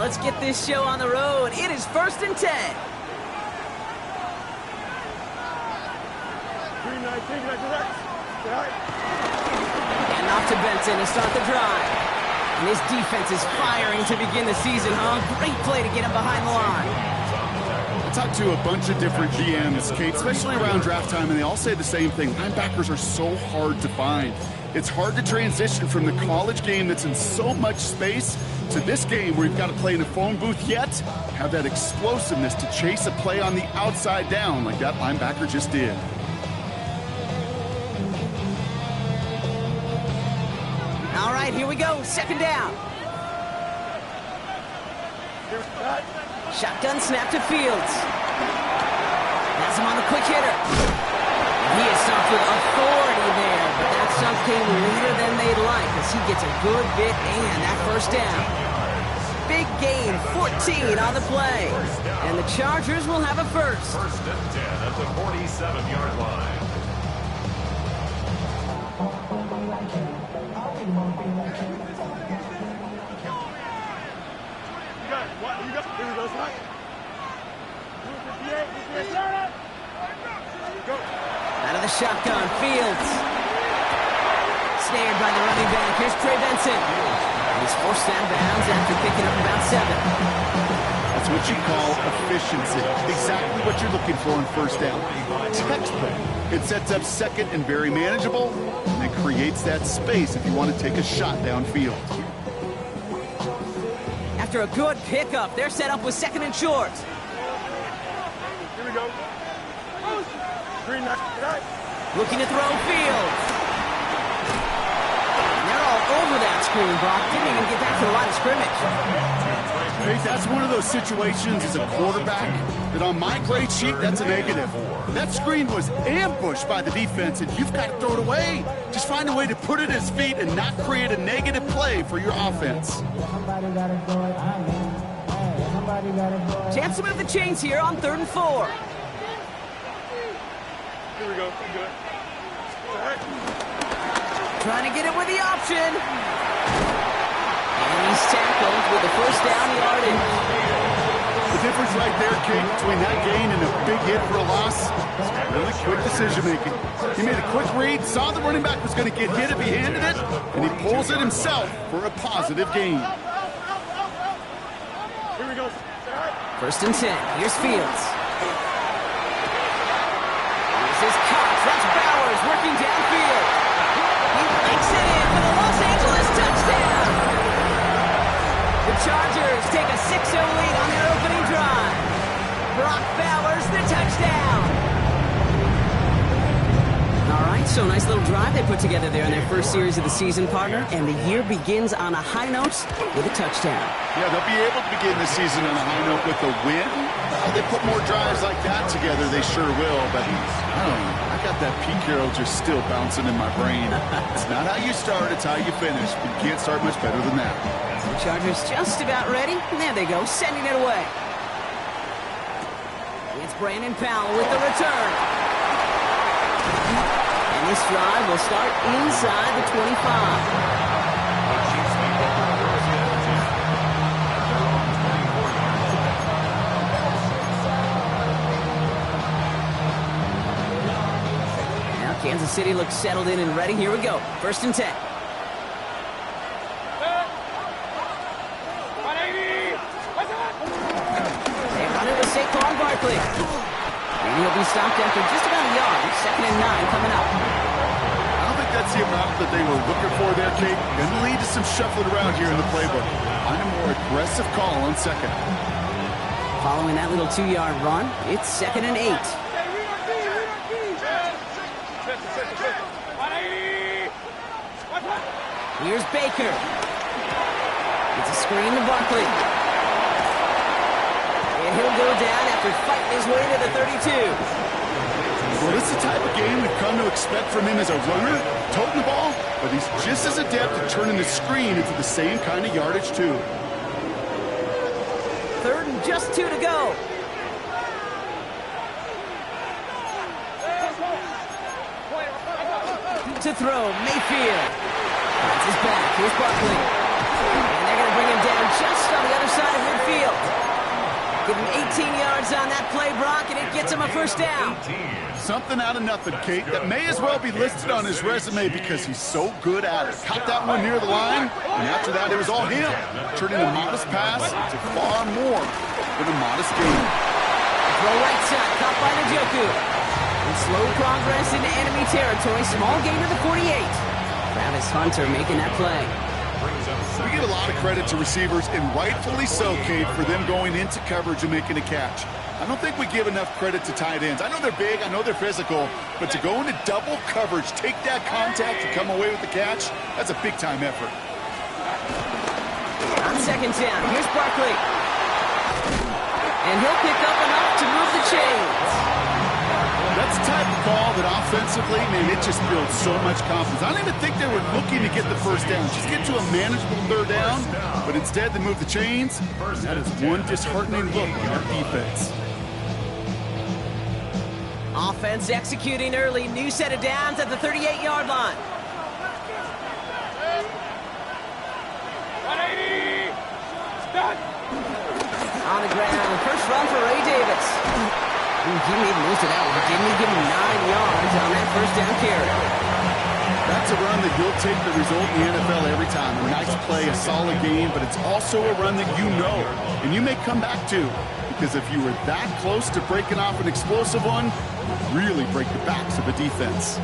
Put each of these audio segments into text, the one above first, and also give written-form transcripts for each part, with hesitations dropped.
let's get this show on the road. It is 1st and 10. And off to Benson to start the drive. And this defense is firing to begin the season, huh? Great play to get him behind the line. I talked to a bunch of different GMs, Kate, especially around draft time, and they all say the same thing. Linebackers are so hard to find. It's hard to transition from the college game that's in so much space to this game where you've got to play in a phone booth, yet have that explosiveness to chase a play on the outside down like that linebacker just did. All right, here we go. 2nd down. Shotgun snap to Fields. Has him on the quick hitter. He is sunk with authority there, but that sunk came later than they'd like as he gets a good bit and that 1st down. Big gain, 14 on the play. And the Chargers will have a first. 1st and 10 at the 47-yard line. Out of the shotgun, Fields. Snared by the running back. Here's Trey Benson. And he's forced out of bounds after picking up about 7. That's what you call efficiency. Exactly what you're looking for in 1st down. Textbook. It sets up 2nd and very manageable, and it creates that space if you want to take a shot downfield. After a good pickup, they're set up with 2nd and short. Here we go. Looking to throw Fields. And they're all over that screen, Brock. Didn't even get back to the line of scrimmage. Hey, that's one of those situations as a quarterback that on my grade sheet, that's a negative. That screen was ambushed by the defense, and you've got to throw it away. Just find a way to put it at his feet and not create a negative play for your offense. Chance to move the chains here on 3rd and 4. Here we go. Good. All right. Trying to get it with the option. And he's tackled with the 1st down yardage. The difference right there, Kate, between that gain and a big hit for a loss is really quick decision-making. He made a quick read, saw the running back was going to get hit if he handed it, and he pulls it himself for a positive gain. Here we go. 1st and 10. Here's Fields. Here's his catch. That's Bowers working downfield. He makes it in for the Los Angeles touchdown. The Chargers take a 6-0 lead on their opening drive. Brock Bowers, the touchdown. All right, so nice little drive they put together there in their first series of the season, partner. And the year begins on a high note with a touchdown. Yeah, they'll be able to begin the season on a high note with a win. If they put more drives like that together, they sure will. But I don't know. I got that Pete Carroll just still bouncing in my brain. It's not how you start, it's how you finish. But you can't start much better than that. The Chargers just about ready. And there they go, sending it away. It's Brandon Powell with the return. And this drive will start inside the 25. Kansas City looks settled in and ready. Here we go. 1st and 10. They run it with Saquon Barkley. And he'll be stopped after just about a yard. 2nd and 9 coming up. I don't think that's the amount that they were looking for there, Kate. Going to lead to some shuffling around here in the playbook. Find a more aggressive call on 2nd. Following that little 2-yard run, it's 2nd and 8. Here's Baker. It's a screen to Barkley. And he'll go down after fighting his way to the 32. Well, this is the type of game we've come to expect from him as a runner, toting the ball, but he's just as adept at turning the screen into the same kind of yardage, too. 3rd and just 2 to go. To throw, Mayfield. That's his back. Here's Barkley. And They're going to bring him down just on the other side of midfield. Give him 18 yards on that play, Brock, and it gets him a first down. Something out of nothing, Kate, that may as well be listed on his resume because he's so good at it. Caught that one near the line, and after that, it was all him, turning a modest pass to far more than a modest gain. Throw right side, caught by Njoku. And slow progress into enemy territory, small gain to the 48. Travis Hunter making that play. We give a lot of credit to receivers, and rightfully so, Kate, for them going into coverage and making a catch. I don't think we give enough credit to tight ends. I know they're big, I know they're physical, but to go into double coverage, take that contact, and come away with the catch, that's a big-time effort. On second down, here's Barkley. And he'll pick up enough to move the chains. That's the type of call that offensively, man, it just builds so much confidence. I don't even think they were looking to get the first down. Just get to a manageable third down, but instead they move the chains. And that is one disheartening look on our defense. Offense executing early. New set of downs at the 38-yard line. 180. Start. On the ground, first run for Ray Davis. He made most of that one. Didn't he give him 9 yards on that first down carry? That's a run that you'll take the result in the NFL every time. A nice play, a solid game, but it's also a run that you know and you may come back to, because if you were that close to breaking off an explosive one, you really break the backs of a defense.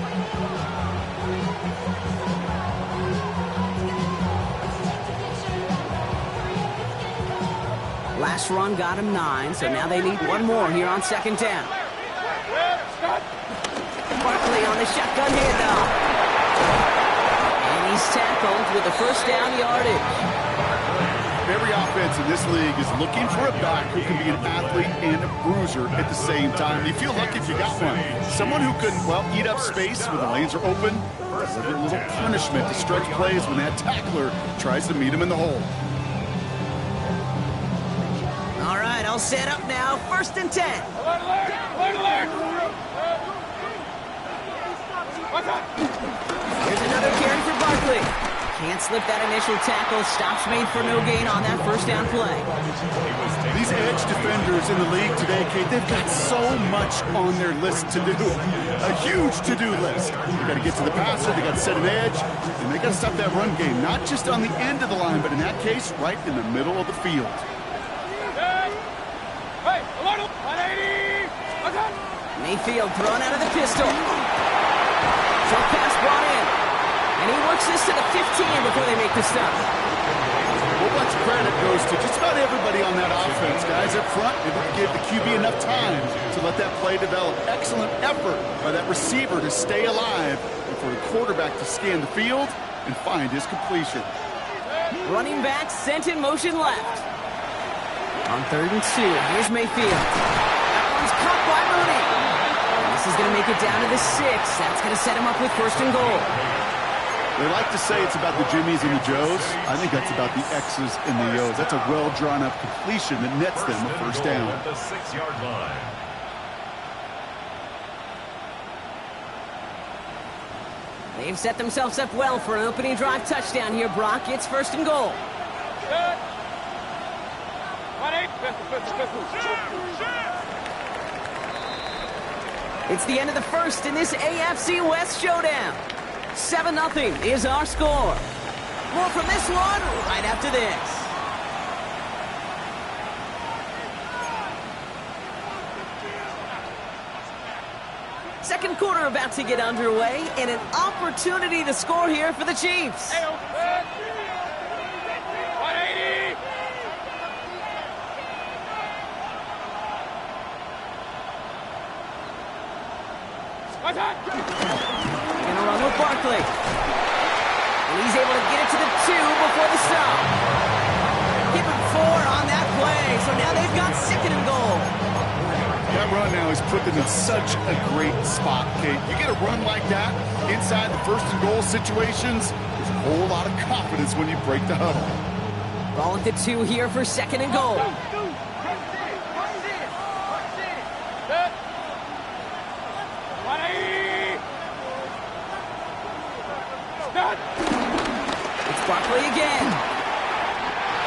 Last run got him 9, so now they need one more here on second down. Barkley on the shotgun handoff. And he's tackled with the first down yardage. Every offense in this league is looking for a back who can be an athlete and a bruiser at the same time. You feel lucky if you got one. Someone who can, well, eat up space when the lanes are open. Deliver a little punishment to stretch plays when that tackler tries to meet him in the hole. All right, all set up now. First and 10. Alert, alert, alert, alert. What's up? Here's another carry for Barkley. Can't slip that initial tackle. Stops made for no gain on that first down play. These edge defenders in the league today, Kate, they've got so much on their list to do. A huge to-do list. They got to get to the passer, they got to set an edge, and they got to stop that run game. Not just on the end of the line, but in that case, right in the middle of the field. Hey, alert, 180. What's up? Mayfield thrown out of the pistol. Short pass brought in. And he works this to the 15 before they make the stop. A whole bunch of credit goes to just about everybody on that offense. Guys up front, they didn't give the QB enough time to let that play develop. Excellent effort by that receiver to stay alive and for the quarterback to scan the field and find his completion. Running back sent in motion left. On 3rd and 2, here's Mayfield. That one's caught by Mooney. And this is going to make it down to the 6. That's going to set him up with first and goal. They like to say it's about the Jimmies and the Joes. I think that's about the X's and the O's. That's a well-drawn-up completion that nets them a first down. At the 6-yard line. They've set themselves up well for an opening drive touchdown here, Brock. It's first and goal. Good. 180. Pistol. It's the end of the first in this AFC West showdown. 7-0 is our score. More from this one right after this. Second quarter about to get underway, and an opportunity to score here for the Chiefs. 180. What's up? Gonna run with Barkley. And he's able to get it to the 2 before the stop. Give him 4 on that play, so now they've got 2nd and goal. That run now has put them in such a great spot, Kate. You get a run like that inside the first and goal situations, there's a whole lot of confidence when you break the huddle. Ball at the 2 here for 2nd and goal. It's Barkley again.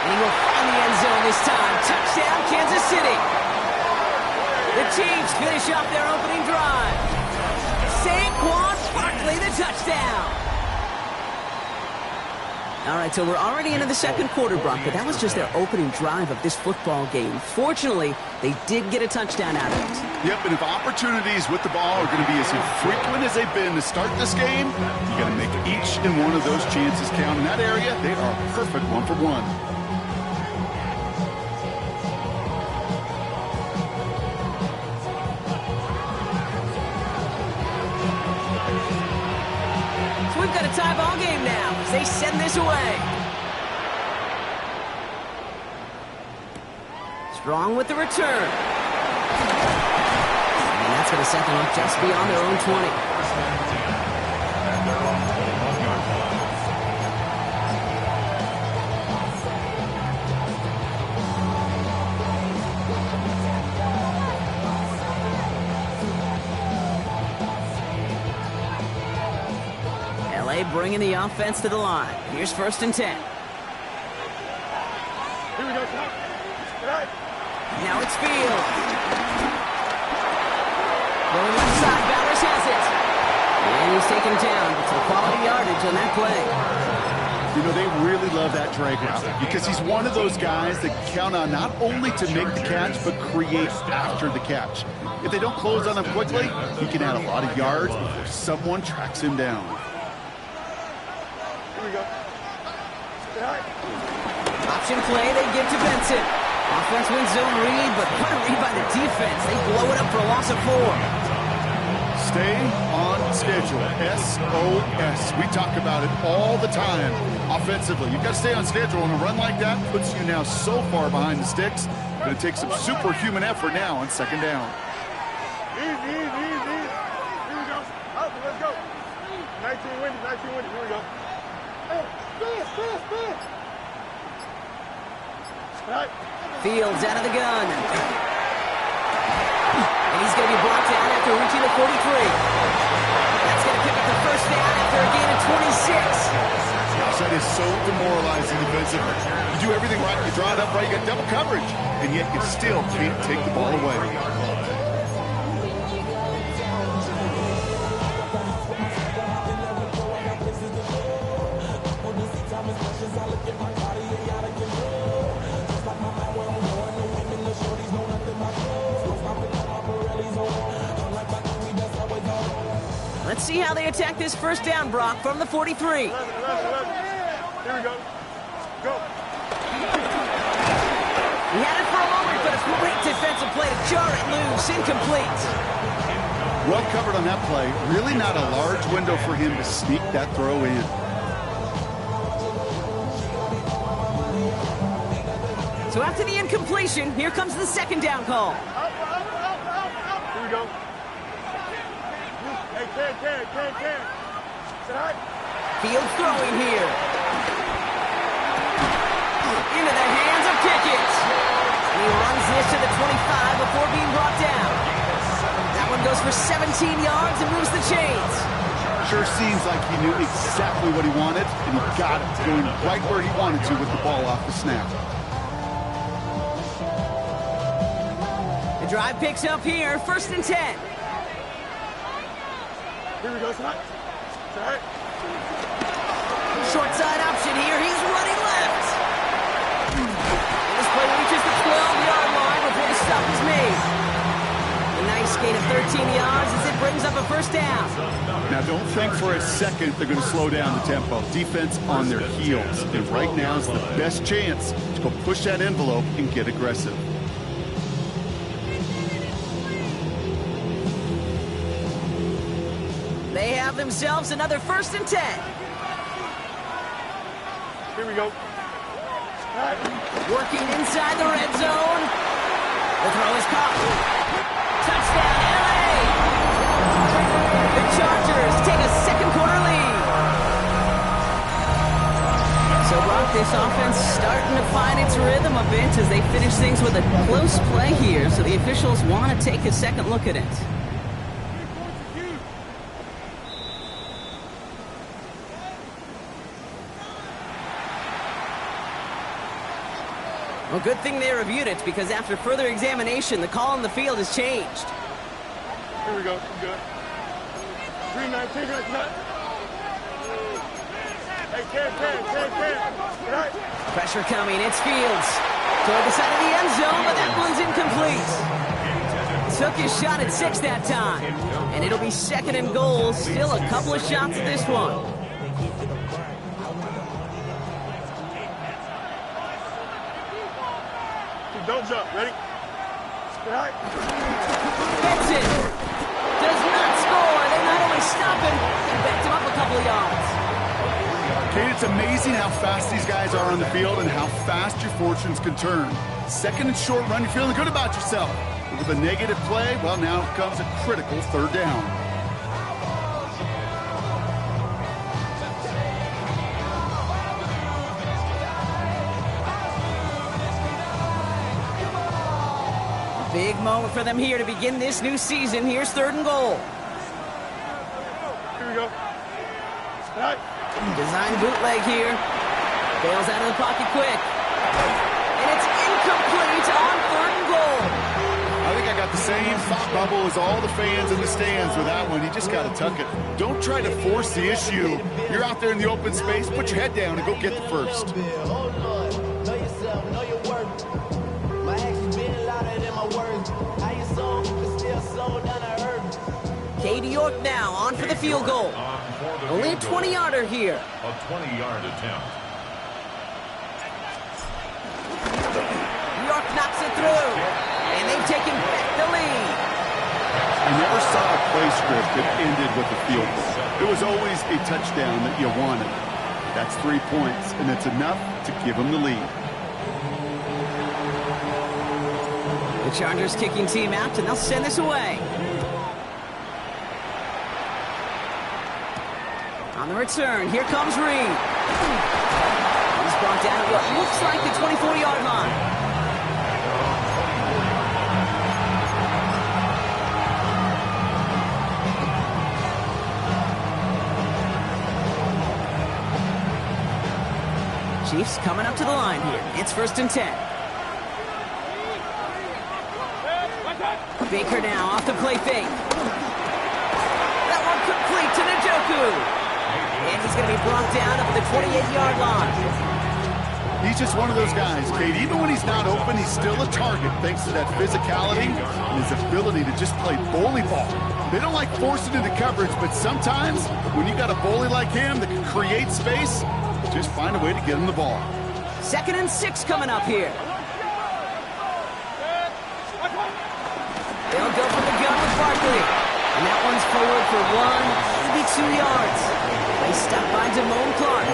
And he will find the end zone this time. Touchdown, Kansas City. The Chiefs finish off their opening drive. Saquon Barkley, the touchdown. All right, so we're already into the second quarter, Brock, but that was just their opening drive of this football game. Fortunately, they did get a touchdown out of it. Yep, and if opportunities with the ball are going to be as infrequent as they've been to start this game, you got to make each and one of those chances count. In that area, they are a perfect one-for-one. We've got a tie ball game now as they send this away. Strong with the return. And that's going to set them up just beyond their own 20. Bringing the offense to the line. Here's 1st and 10. Here we go. Now it's Fields. Going left side, Bowers has it. And he's taken down. It's a quality yardage on that play. You know, they really love that drag route because he's one of those guys that count on not only to make the catch, but create after the catch. If they don't close on him quickly, he can add a lot of yards before someone tracks him down. Option play, they give to Benson. Offense wins zone read, but what a read by the defense. They blow it up for a loss of 4. Stay on schedule. SOS. We talk about it all the time offensively. You've got to stay on schedule, and a run like that puts you now so far behind the sticks. Going to take some superhuman effort now on 2nd down. Easy. Here we go. Up, let's go. 19 winning. Here we go. Hey, spin. Fields out of the gun. And he's going to be brought down after reaching the 43. That's going to pick up the 1st down after a gain of 26. Gosh, that is so demoralizing defensively. You do everything right, you draw it up right, you got double coverage, and yet you still can't take the ball away. Let's see how they attack this 1st down, Brock, from the 43. 11. Here we go. Go. He had it for a moment, but a great defensive play to jar it loose. Incomplete. Well covered on that play. Really not a large window for him to sneak that throw in. So after the incompletion, here comes the 2nd down call. Here we go. Hey, can. Field throwing here. Into the hands of Pickett. He runs this to the 25 before being brought down. That one goes for 17 yards and moves the chains. Sure seems like he knew exactly what he wanted, and he got it, going right where he wanted to with the ball off the snap. The drive picks up here, 1st and 10. Here we go, son. Short side option here. He's running left. And this play reaches the 12-yard line before the stop is made. A nice gain of 13 yards as it brings up a 1st down. Now, don't think for a second they're going to slow down the tempo. Defense on their heels. And right now is the best chance to go push that envelope and get aggressive. They have themselves another 1st and 10. Here we go. Working inside the red zone. The throw is caught. Touchdown, LA! The Chargers take a 2nd quarter lead. So, Brock, this offense starting to find its rhythm a bit as they finish things with a close play here. So the officials want to take a second look at it. Well, good thing they reviewed it, because after further examination, the call on the field has changed. Here we go. Good. 319, Hey, 10. Right. Pressure coming. It's Fields toward the side of the end zone, but that one's incomplete. Took his shot at 6 that time, and it'll be 2nd and goal. Still a couple of shots at this one. Don't jump. Ready? Right. Benson does not score. They not only stop him, they backed him up a couple of yards. Kate, it's amazing how fast these guys are on the field and how fast your fortunes can turn. 2nd and short run, you're feeling good about yourself. But with a negative play, well, now comes a critical 3rd down. Big moment for them here to begin this new season. Here's 3rd and goal. Here we go. Right. Design bootleg here. Bails out of the pocket quick. And it's incomplete on 3rd and goal. I think I got the same thought bubble as all the fans in the stands with that one. You just got to tuck it. Don't try to force the issue. You're out there in the open space. Put your head down and go get the first. Katie York now on for the field goal. Only a 20-yarder here. A 20-yard attempt. York knocks it through, and they've taken back the lead. I never saw a play script that ended with a field goal. It was always a touchdown that you wanted. That's 3 points, and it's enough to give them the lead. The Chargers kicking team out, and they'll send this away. On the return, here comes Reed. He's brought down at what looks like the 24-yard line. Chiefs coming up to the line here. It's 1st and 10. Baker now off the play fake. That one complete to Njoku. And he's going to be brought down up at the 28-yard line. He's just one of those guys, Kate. Even when he's not open, he's still a target thanks to that physicality and his ability to just play bully ball. They don't like forcing into coverage, but sometimes when you got a bully like him that can create space, just find a way to get him the ball. 2nd and 6 coming up here. They'll go for the gun with Barkley. And that one's forward for 1, maybe 2 yards. They stop by Damone Clark.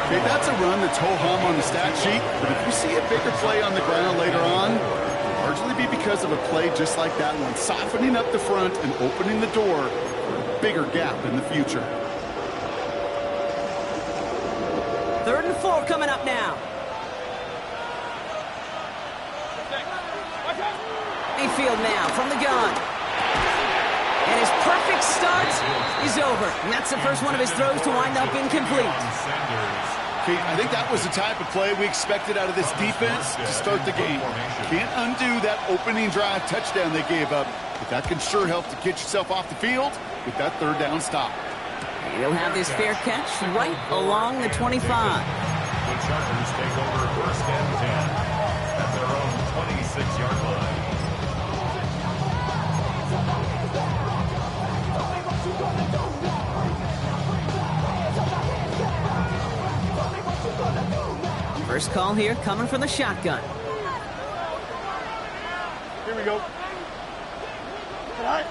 Okay, that's a run that's ho-hum on the stat sheet, but if you see a bigger play on the ground later on, it'll largely be because of a play just like that one, softening up the front and opening the door for a bigger gap in the future. 3rd and 4 coming up now. Mayfield now from the gun. And his perfect start is over. And that's the first one of his throws to wind up incomplete. Kate, I think that was the type of play we expected out of this defense to start the game. Can't undo that opening drive touchdown they gave up, but that can sure help to get yourself off the field with that 3rd down stop. He'll have this fair catch right along the 25. The Chargers take over 1st and 10 at their own 26-yard line. First call here coming from the shotgun. Here we go. Right.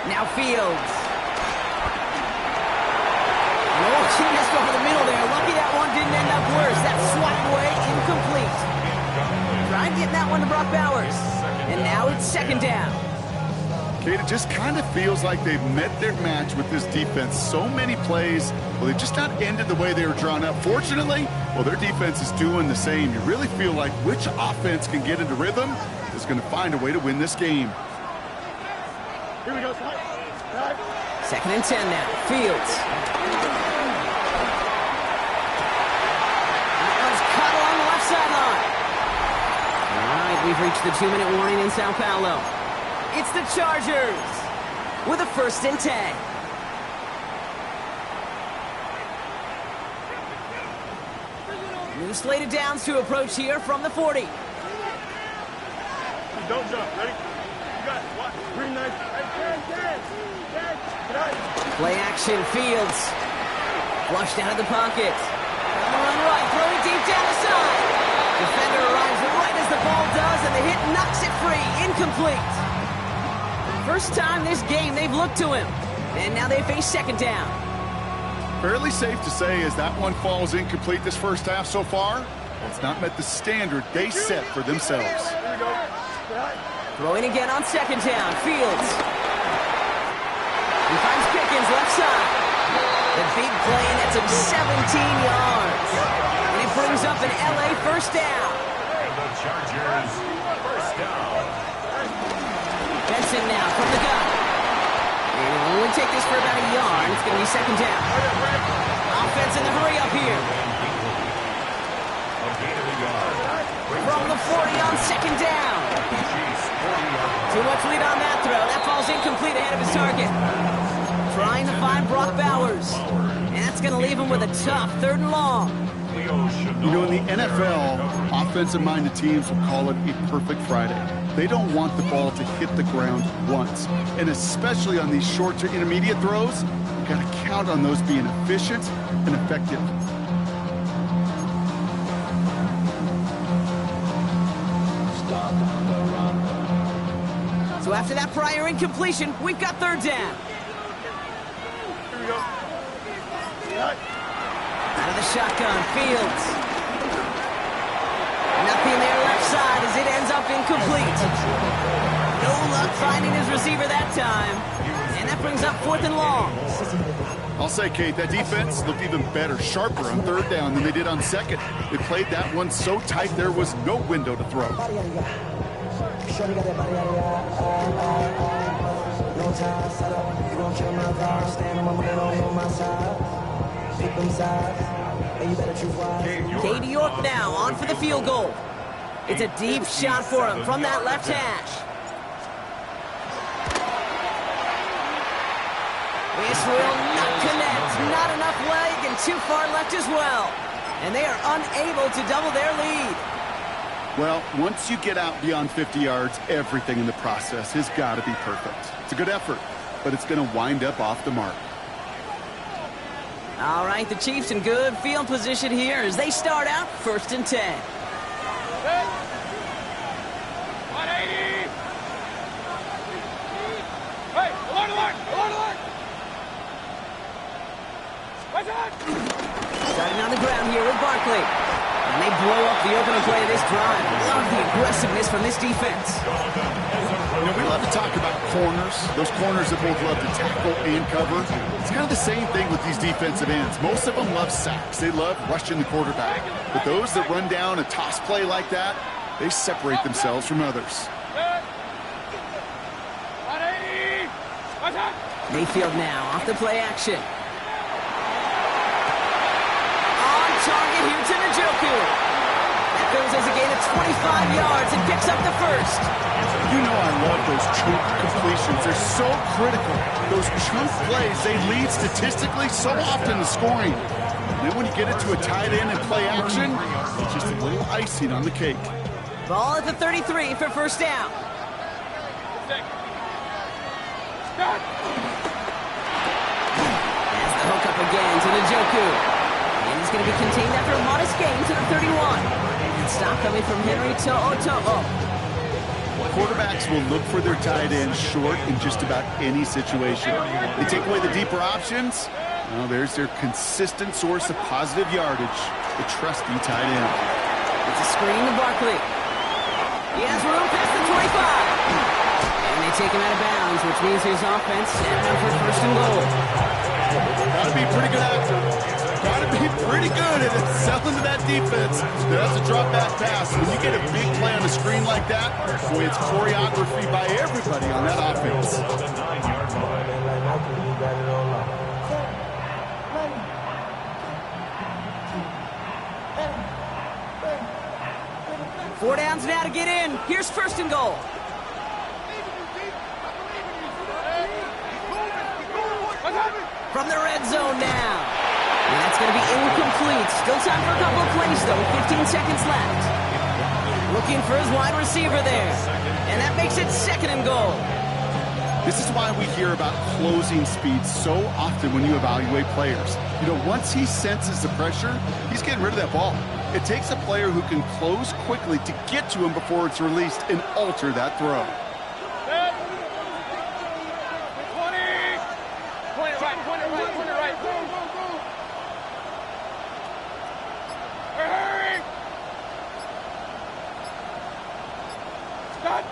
Now Fields. Oh, she missed over the middle there. Lucky that one didn't end up worse. That swatted away, incomplete. Tried getting that one to Brock Bowers. And now it's 2nd down. Kate, it just kind of feels like they've met their match with this defense. So many plays, well, they've just not ended the way they were drawn up. Fortunately, well, their defense is doing the same. You really feel like which offense can get into rhythm is going to find a way to win this game. Here we go. 2nd and 10 now. Fields. sideline. All right, we've reached the 2-minute warning in Sao Paulo. It's the Chargers with a 1st and 10. New slated downs to approach here from the 40. Don't jump. Ready? You got it. Watch. Green knife. Play action, Fields. Flushed out of the pocket. Run right, throwing deep down the side. Defender arrives right as the ball does, and the hit knocks it free. Incomplete. First time this game they've looked to him. And now they face 2nd down. Fairly safe to say as that one falls incomplete this first half so far, it's not met the standard they set for themselves. Here we go. Throwing again on 2nd down, Fields. He finds Pickens left side. The big play nets him 17 yards. And it brings up an LA 1st down. And the Chargers, 1st down. Benson now from the gun. And he'll only take this for about a yard. It's going to be 2nd down. Offense in the hurry up here. A gain of a yard. From the 40 on 2nd down. Too much lead on that throw. That falls incomplete ahead of his target. Trying to find Brock Bowers. And that's going to leave him with a tough 3rd and long. You know, in the NFL, offensive-minded teams will call it a perfect Friday. They don't want the ball to hit the ground once. And especially on these short to intermediate throws, you got to count on those being efficient and effective. So after that prior incompletion, we've got 3rd down. Here we go. Out of the shotgun, Fields. Nothing there left side as it ends up incomplete. No luck finding his receiver that time. And that brings up 4th and long. I'll say, Kate, that defense looked even better, sharper on 3rd down than they did on 2nd. They played that one so tight there was no window to throw. Katie York now on for the field goal. It's a deep shot for him from that left hash. This will not connect. Not enough leg and too far left as well. And they are unable to double their lead. Well, once you get out beyond 50 yards, everything in the process has got to be perfect. It's a good effort, but it's going to wind up off the mark. All right, the Chiefs in good field position here as they start out 1st and 10. 180. Hey, alert. Watch out. Starting on the ground here with Barkley. And they blow up the opening play of this drive. Love the aggressiveness from this defense. You know, we love to talk about corners, those corners that both love to tackle and cover. It's kind of the same thing with these defensive ends. Most of them love sacks. They love rushing the quarterback. But those that run down a toss play like that, they separate themselves from others. 180. Watch out. Mayfield now off the play action. On target here to Njoku. That goes as a gain of 25 yards and picks up the 1st. You know I love those chunk completions. They're so critical. Those chunk plays, they lead statistically so often to scoring. And then when you get it to a tight end and play action, it's just a little icing on the cake. Ball at the 33 for 1st down. That's the hook up again to Njoku. And he's going to be contained after a modest gain to the 31. And stop coming from Henry To'o. Quarterbacks will look for their tight end short in just about any situation. They take away the deeper options. Well, there's their consistent source of positive yardage, the trusty tight end. It's a screen to Barkley. He has room past the 25. And they take him out of bounds, which means his offense set up for 1st and goal. Gotta be pretty good actor. Gotta be pretty good at selling to that defense. That's a drop back pass. When you get a big play on the screen like that, boy, it's choreography by everybody on that offense. The 9-yard line. 4 downs now to get in. Here's first and goal. From the red zone now. And that's going to be incomplete. Still time for a couple of plays, though. 15 seconds left. Looking for his wide receiver there. And that makes it second and goal. This is why we hear about closing speed so often when you evaluate players. You know, once he senses the pressure, he's getting rid of that ball. It takes a player who can close quickly to get to him before it's released and alter that throw. 20 right. Go. Hurry! Stop!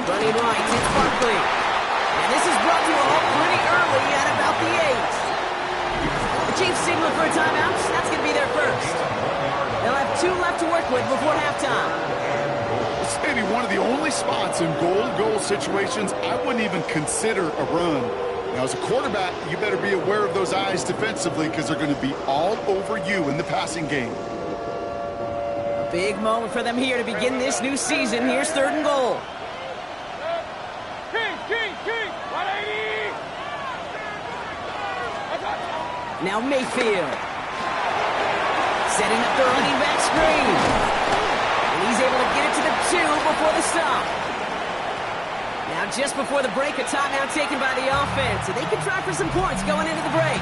Running right, it's Barkley. And this is brought to a halt pretty early at about the 8. The Chiefs signal for a timeout. That's going to be their first. They'll have 2 left to work with before halftime. This may be one of the only spots in goal situations I wouldn't even consider a run. Now, as a quarterback, you better be aware of those eyes defensively because they're going to be all over you in the passing game. A big moment for them here to begin this new season. Here's third and goal. King! 180! Now Mayfield. Setting up the running back screen. And he's able to get it to the 2 before the stop. Now just before the break, a timeout taken by the offense. And they can try for some points going into the break.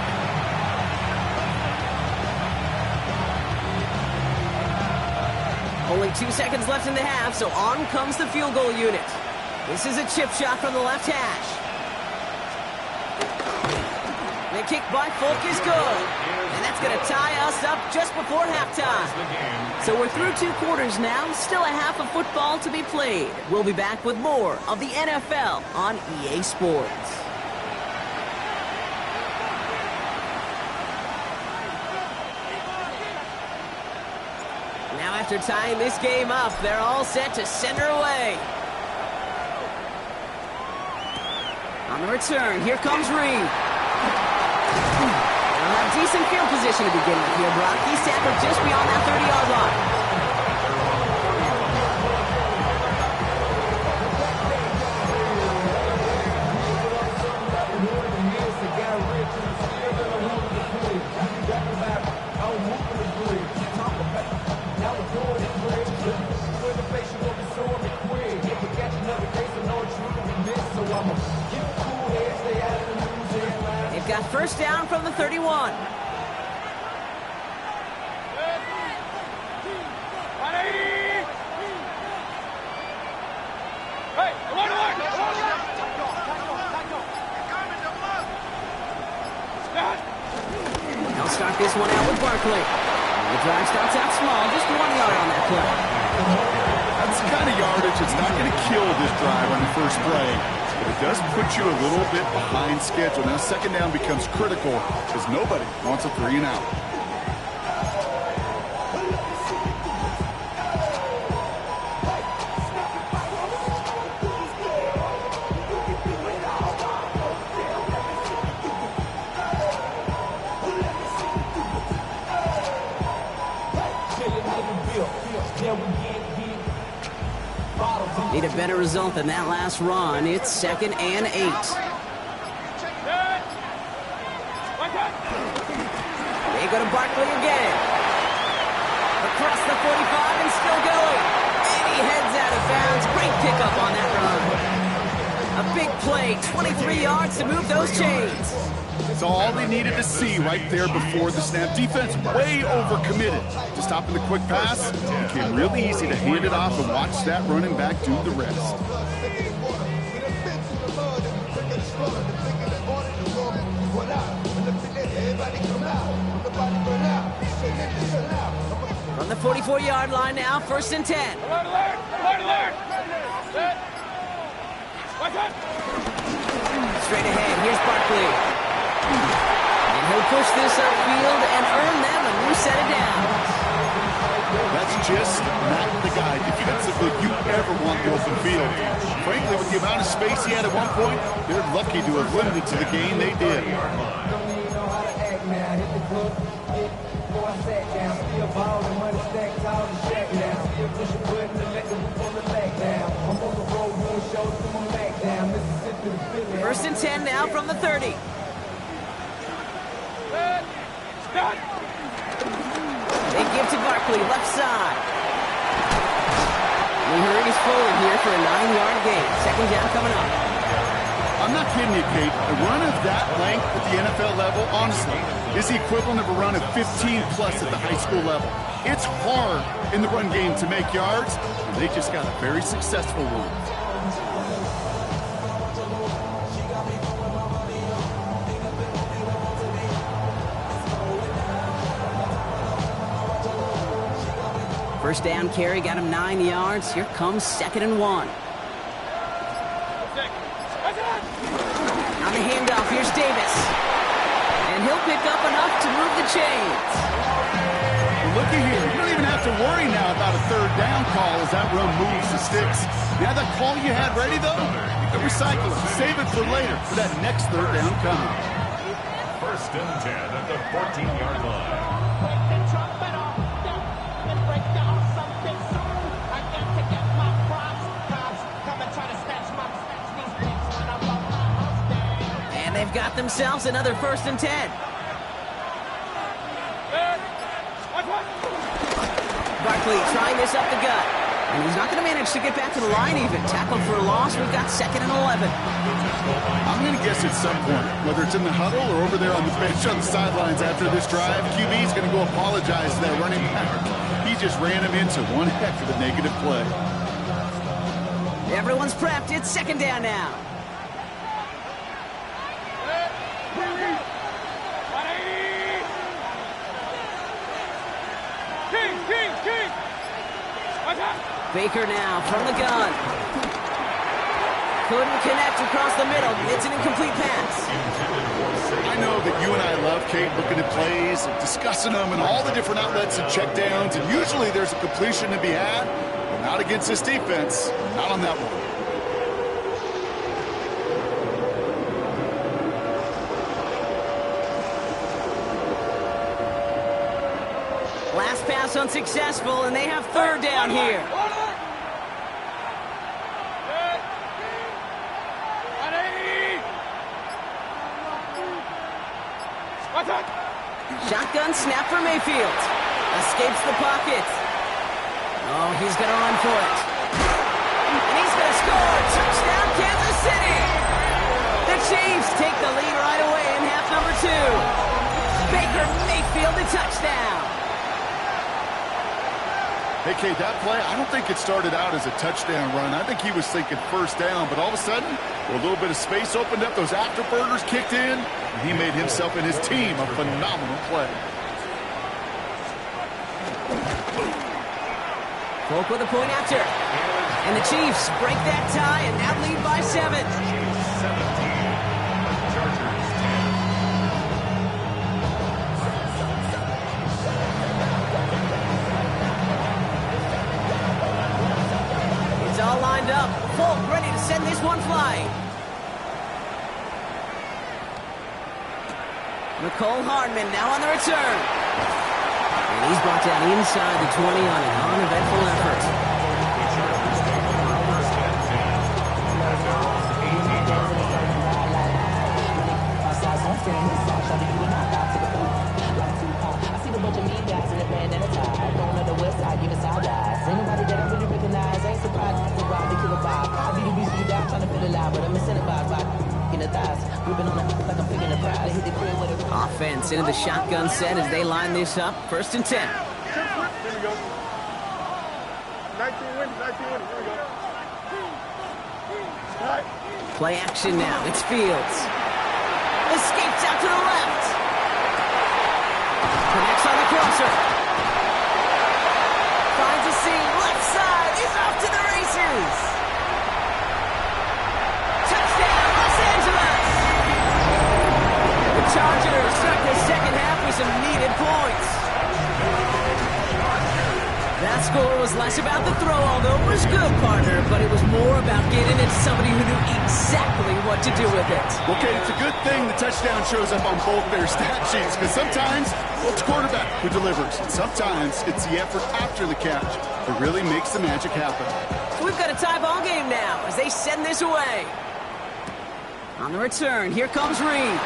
Only 2 seconds left in the half, so on comes the field goal unit. This is a chip shot from the left hash. The kick by Folk is good. And that's going to tie us up just before halftime. So we're through 2 quarters now. Still a half of football to be played. We'll be back with more of the NFL on EA Sports. Now after tying this game up, they're all set to send her away. On the return, here comes Reed. They'll have decent field position to begin with here, Brock. He's tackled just beyond that 30-yard line. They've got first down from the 31. They'll start this one out with Barkley. The drive starts out small, just 1 yard on that play. That's the kind of yardage that's not going to kill this drive on the first play. But it does put you a little bit behind schedule. Now second down becomes critical because nobody wants a 3 and out. Need a better result than that last run. It's 2nd and 8. They go to Barkley again. Across the 45 and still going. And he heads out of bounds. Great pickup on that run. A big play, 23 yards to move those chains. It's all they needed to see right there before the snap. Defense way overcommitted to stopping the quick pass. It became really easy to hand it off and watch that running back do the rest. From the 44-yard line now, 1st and 10. Alert! Straight ahead, here's Barkley. And he'll push this upfield and earn them a new set of downs. That's just not the guy defensively you ever want the open field. Frankly, with the amount of space he had at one point, they're lucky to have limited to the game they did. First and 10 now from the 30. They give to Barkley, left side. We heard he's fully here for a 9-yard gain. Second down coming up. I'm not kidding you, Kate. A run of that length at the NFL level, honestly, is the equivalent of a run of 15-plus at the high school level. It's hard in the run game to make yards, and they just got a very successful one. First down carry, got him 9 yards. Here comes 2nd and 1. On the handoff, here's Davis. And he'll pick up enough to move the chains. Well, looky here. You don't even have to worry now about a third down call as that run moves the sticks. You have that call you had ready, though? You can recycle it. Save it for later for that next third down coming. First and 10 at the 14-yard line. They've got themselves another first and 10. Barkley trying this up the gut. And he's not going to manage to get back to the line even. Tackled for a loss. We've got 2nd and 11. I'm going to guess at some point, whether it's in the huddle or over there on the bench on the sidelines after this drive, QB is going to go apologize to that running back. He just ran him into one heck of a negative play. Everyone's prepped. It's 2nd down now. Baker now from the gun. Couldn't connect across the middle. It's an incomplete pass. I know that you and I love, Kate, looking at plays and discussing them and all the different outlets and checkdowns, and usually there's a completion to be had, but not against this defense. Not on that one. Last pass unsuccessful, and they have 3rd down here. Shotgun snap for Mayfield. Escapes the pocket. Oh, he's going to run for it. And he's going to score. Touchdown, Kansas City. The Chiefs take the lead right away in half number 2. Baker Mayfield, the touchdown. Hey, Kate, that play, I don't think it started out as a touchdown run. I think he was thinking first down, but all of a sudden, a little bit of space opened up, those afterburners kicked in, and he made himself and his team a phenomenal play. Folk with a point after. And the Chiefs break that tie and now lead by 7. 17. Chargers 10. It's all lined up. Folk ready to send this one flying. Nicole Hardman now on the return. And he's brought down inside the 20 on an uneventful effort. Offense into the shotgun set as they line this up. 1st and 10. Here we go. 19 wins, 19 wins. Here we go. All right. Play action now. It's Fields. Escapes out to the left. Connects on the crosser. Finds a seam. Left side. He's off to the races. Touchdown, Los Angeles. The Chargers start the second half with some needed points. That score was less about the throw, although it was good, partner, but it was more about getting it to somebody who knew exactly what to do with it. Okay, it's a good thing the touchdown shows up on both their stat sheets, because sometimes well, it's quarterback who delivers, and sometimes it's the effort after the catch that really makes the magic happen. So we've got a tie ball game now as they send this away. On the return, here comes Reed.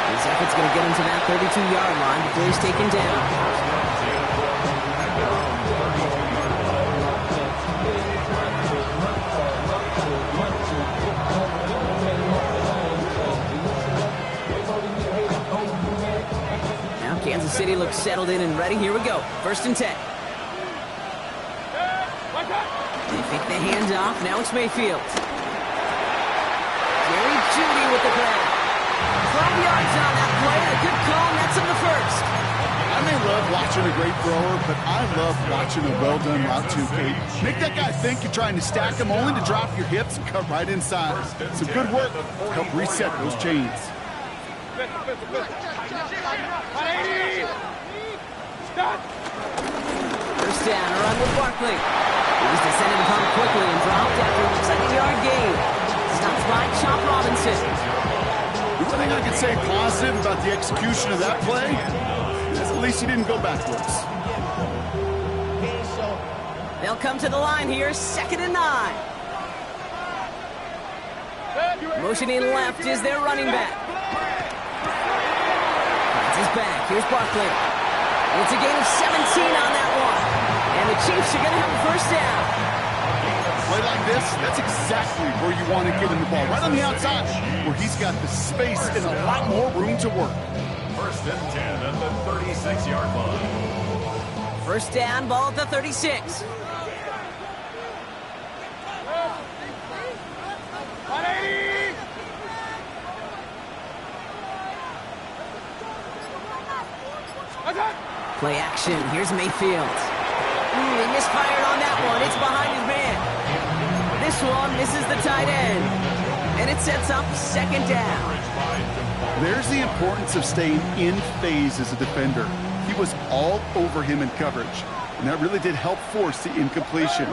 His effort's going to get him to that 32-yard line before he's taken down. Now Kansas City looks settled in and ready. Here we go. 1st and 10. They pick the handoff. Now it's Mayfield. Jerry Jeudy with the grab. 12 yards on that play. A good call. Nets him the 1st. I may love watching a great thrower, but I love watching a well-done route too, Kate. Make that guy think you're trying to stack him only to drop your hips and cut right inside. Some good work to help reset those chains. First down, a run with Barkley. He's descended upon quickly and dropped after a 2nd-yard gain. Stops by Chop Robinson. The one thing I can say positive about the execution of that play is at least he didn't go backwards. They'll come to the line here, 2nd and 9. Motioning left is their running back. Finds his back. Here's Barkley. It's a gain of 17 on that one. And the Chiefs are going to have a 1st down. Play like this, that's exactly where you want to get him the ball. Right on the outside, where he's got the space and a lot more room to work. 1st and 10 at the 36-yard line. 1st down, ball at the 36. Play action. Here's Mayfield. He misfired on that one. It's behind his man. This one misses the tight end. And it sets up 2nd down. There's the importance of staying in phase as a defender. He was all over him in coverage, and that really did help force the incompletion.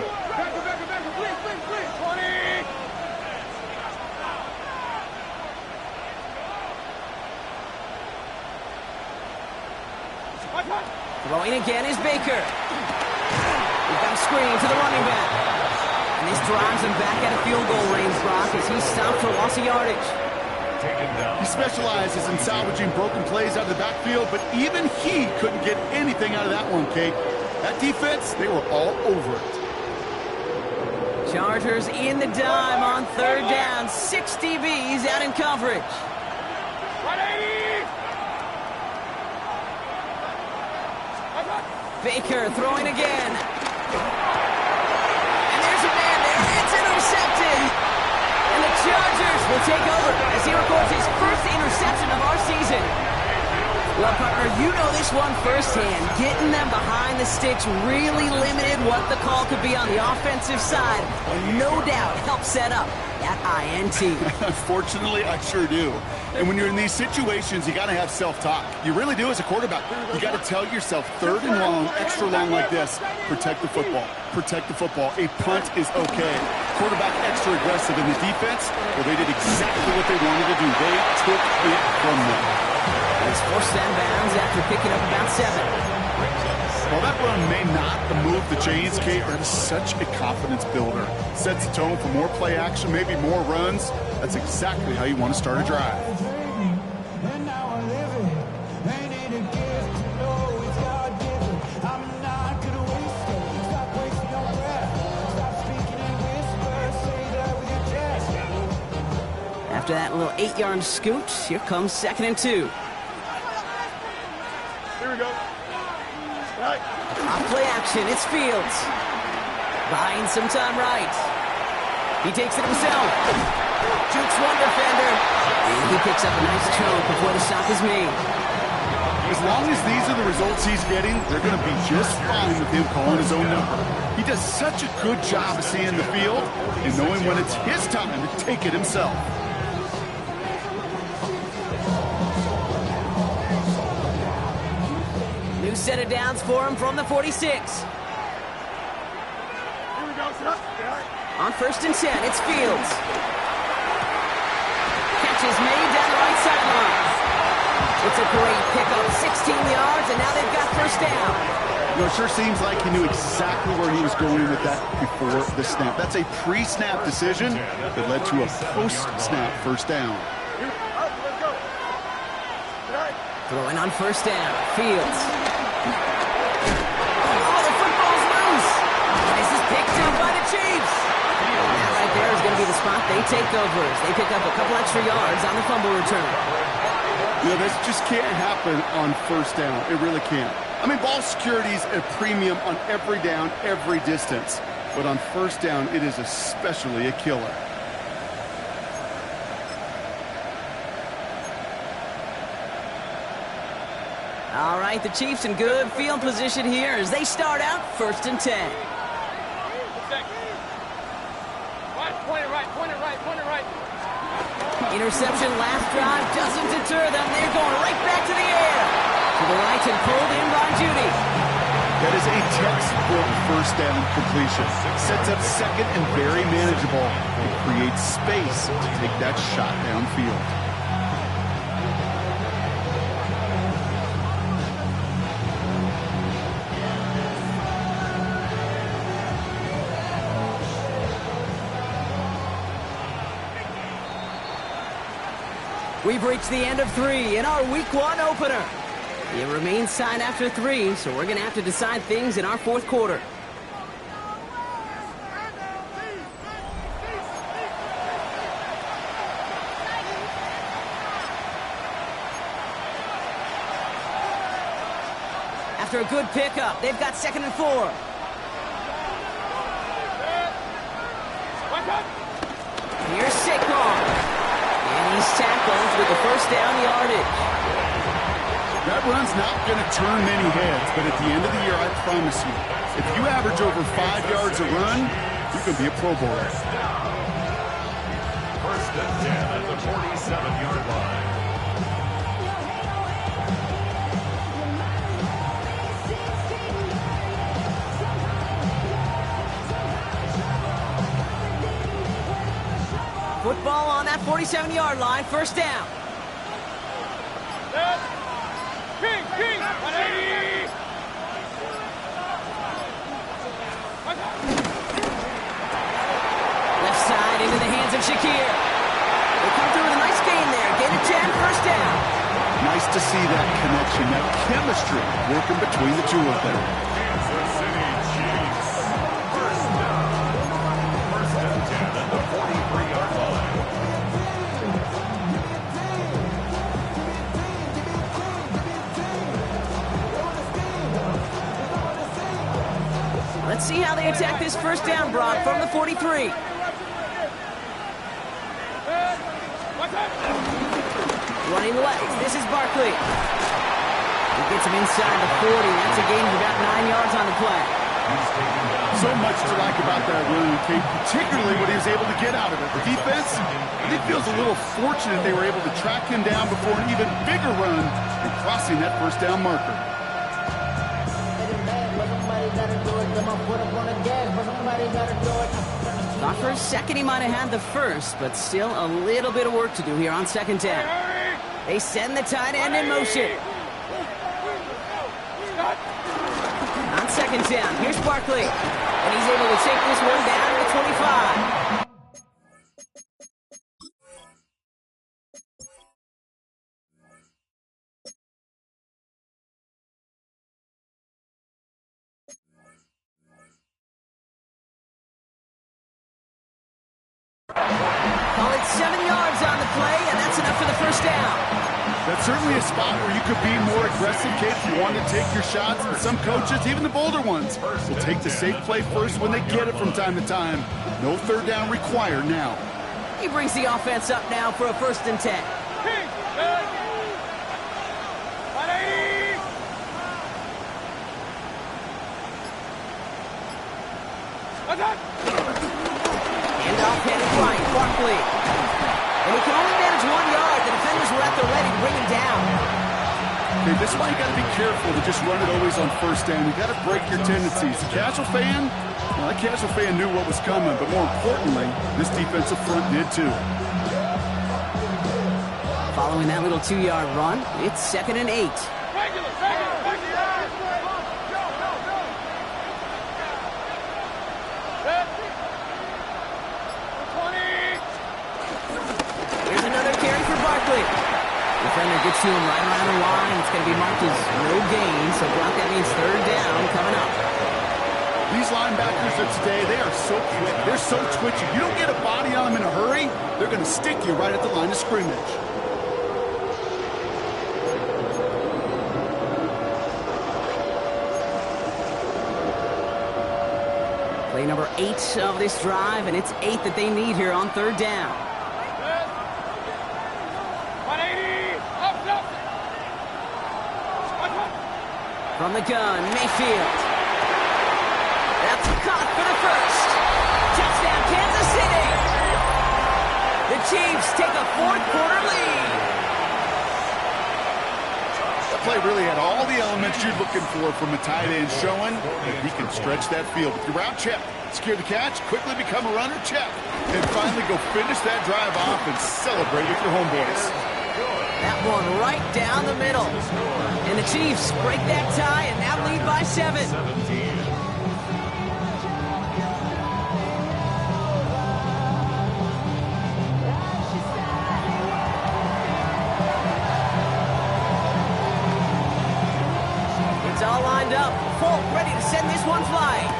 Throwing again is Baker. We've got a screen to the running back. And this drives him back at a field goal range, Brock, as he's stopped for loss of yardage. He specializes in salvaging broken plays out of the backfield, but even he couldn't get anything out of that one, Kate. That defense, they were all over it. Chargers in the dime on 3rd down. 6 DBs out in coverage. Baker throwing again. And there's a man there. It's intercepted. And the Chargers will take over as he records his 1st interception of our season. Well, partner, you know this one firsthand. Getting them behind the sticks really limited what the call could be on the offensive side, and no doubt helped set up that INT. Fortunately, I sure do. And when you're in these situations, you got to have self-talk. You really do as a quarterback. You got to tell yourself 3rd and long, extra long like this, protect the football. Protect the football. A punt is okay. Quarterback extra aggressive in the defense, well, they did exactly what they wanted to do. They took it from them. He's forced out of bounds after picking up about 7. While that run may not move the chains, Kate, that is such a confidence builder. Sets the tone for more play action, maybe more runs. That's exactly how you want to start a drive. After that little 8-yard scoot, here comes 2nd and 2. Here we go. Right. On play action, it's Fields. Buying some time right. He takes it himself. Jukes one defender. And he picks up a nice chunk before the stop is made. As long as these are the results he's getting, they're going to be just fine with him calling his own number. He does such a good job of seeing the field and knowing when it's his time to take it himself. New set of downs for him from the 46. Here we go, sir. On 1st and 10, it's Fields. Catch is made down the right sideline. It's a great pickup, 16 yards, and now they've got 1st down. You know, it sure seems like he knew exactly where he was going with that before the snap. That's a pre-snap decision that led to a post-snap first down. Throwing on first down. Fields. Oh, the football's loose. This is picked up by the Chiefs. That right there is going to be the spot they take over as they pick up a couple extra yards on the fumble return. You know, this just can't happen on first down. It really can't. I mean, ball security's a premium on every down, every distance. But on first down, it is especially a killer. All right, the Chiefs in good field position here as they start out 1st and 10. Interception last drive doesn't deter them. They're going right back to the air. To the right and pulled in by Judy. That is a textbook first down completion. Sets up second and very manageable. It creates space to take that shot downfield. We've reached the end of 3 in our Week 1 opener. It remains tied after 3, so we're going to have to decide things in our 4th quarter. After a good pickup, they've got 2nd and 4. Here's Saquon. And he's tackled with the first down yardage. That run's not going to turn many heads, but at the end of the year, I promise you, if you average over 5 yards a run, you can be a Pro Bowler. 1st and 10 at the 47-yard line. Football on that 47-yard line, first down. King, 180. Left side into the hands of Shakir. They come through with a nice gain there. Gain of 10, first down. Nice to see that connection, that chemistry working between the two of them. Kansas City Chiefs. First down. 1st and 10 at the 43-yard line. Let's see how they attack this first down, Brock, from the 43. Running left, this is Barkley. He gets him inside the 40. That's a gain of about 9 yards on the play. So much to like about that run, Kate, particularly what he was able to get out of it. The defense, I think, feels a little fortunate they were able to track him down before an even bigger run and crossing that first down marker. Thought for a second he might have had the first, but still a little bit of work to do here on 2nd down. They send the tight end in motion. On 2nd down, here's Barkley. And he's able to take this one down to the 25. Call it 7 yards on the play, and that's enough for the first down. That's certainly a spot where you could be more aggressive, Kate, if you want to take your shots. But some coaches, even the bolder ones, will take the safe play first when they get it from time to time. No third down required now. He brings the offense up now for a 1st and 10. Handoff headed right, Barkley. And he can only manage 1 yard. The defenders were at the ready to bring him down. Okay, this is why you got to be careful to just run it always on first down. You got to break your tendencies. The casual fan, well, that casual fan knew what was coming, but more importantly, this defensive front did too. Following that little 2-yard run, it's 2nd and 8. quickly. Defender gets to him right around the line. It's going to be marked as no gain, so Brock, that means third down coming up. These linebackers of today, they are so quick. They're so twitchy. You don't get a body on them in a hurry, they're going to stick you right at the line of scrimmage. Play number 8 of this drive, and it's 8 that they need here on third down. 180, up. From the gun, Mayfield. That's caught for the first. Touchdown, Kansas City. The Chiefs take a fourth-quarter lead. That play really had all the elements you're looking for from a tight end, showing that he can stretch that field. With your route, check. Secure the catch, quickly become a runner, check. And finally go finish that drive off and celebrate with your homeboys. That one right down the middle. And the Chiefs break that tie and now lead by 7. It's all lined up. Folk ready to send this one flying.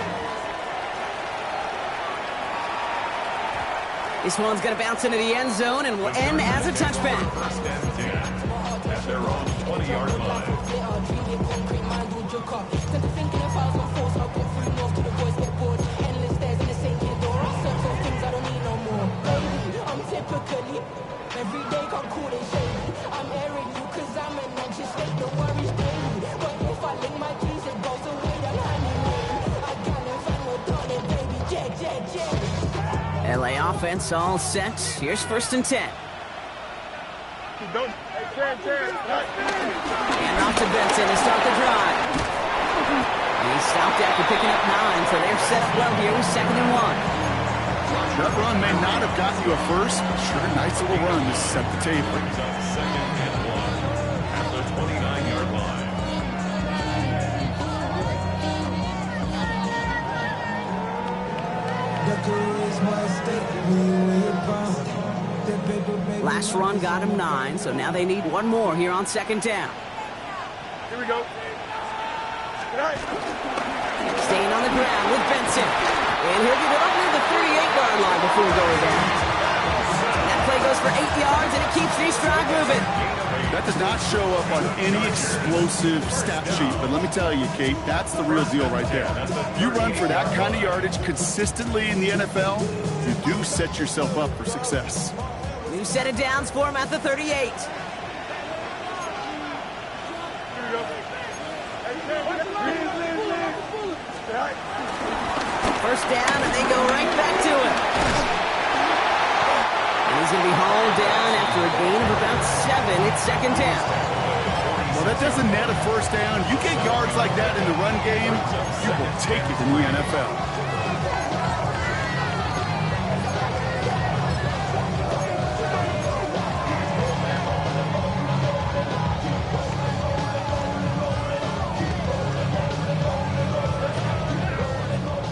This one's going to bounce into the end zone and will end as a touchback. First and 10 at their own 20-yard line. LA offense all set. Here's first and 10. Don't. Hey, 10. And off to Benson to start the drive. He stopped after picking up 9, so they're set up well here with 2nd and 1. That run may not have got you a first, but sure, nice little run to set the table. Brings up 2nd and 1 at the 29-yard line. Last run got him 9, so now they need one more here on 2nd down. Here we go. Staying on the ground with Benson. And he'll get it up near the 38-yard line before going down. That play goes for 8 yards, and it keeps this drive moving. That does not show up on any explosive stat sheet, but let me tell you, Kate, that's the real deal right there. If you run for that kind of yardage consistently in the NFL, you do set yourself up for success. New set of downs for him at the 38. First down, and they go right back to him. And he's going to be hauled down after a gain of about 7. It's 2nd down. Well, that doesn't net a first down. You get yards like that in the run game, you will take it in the NFL.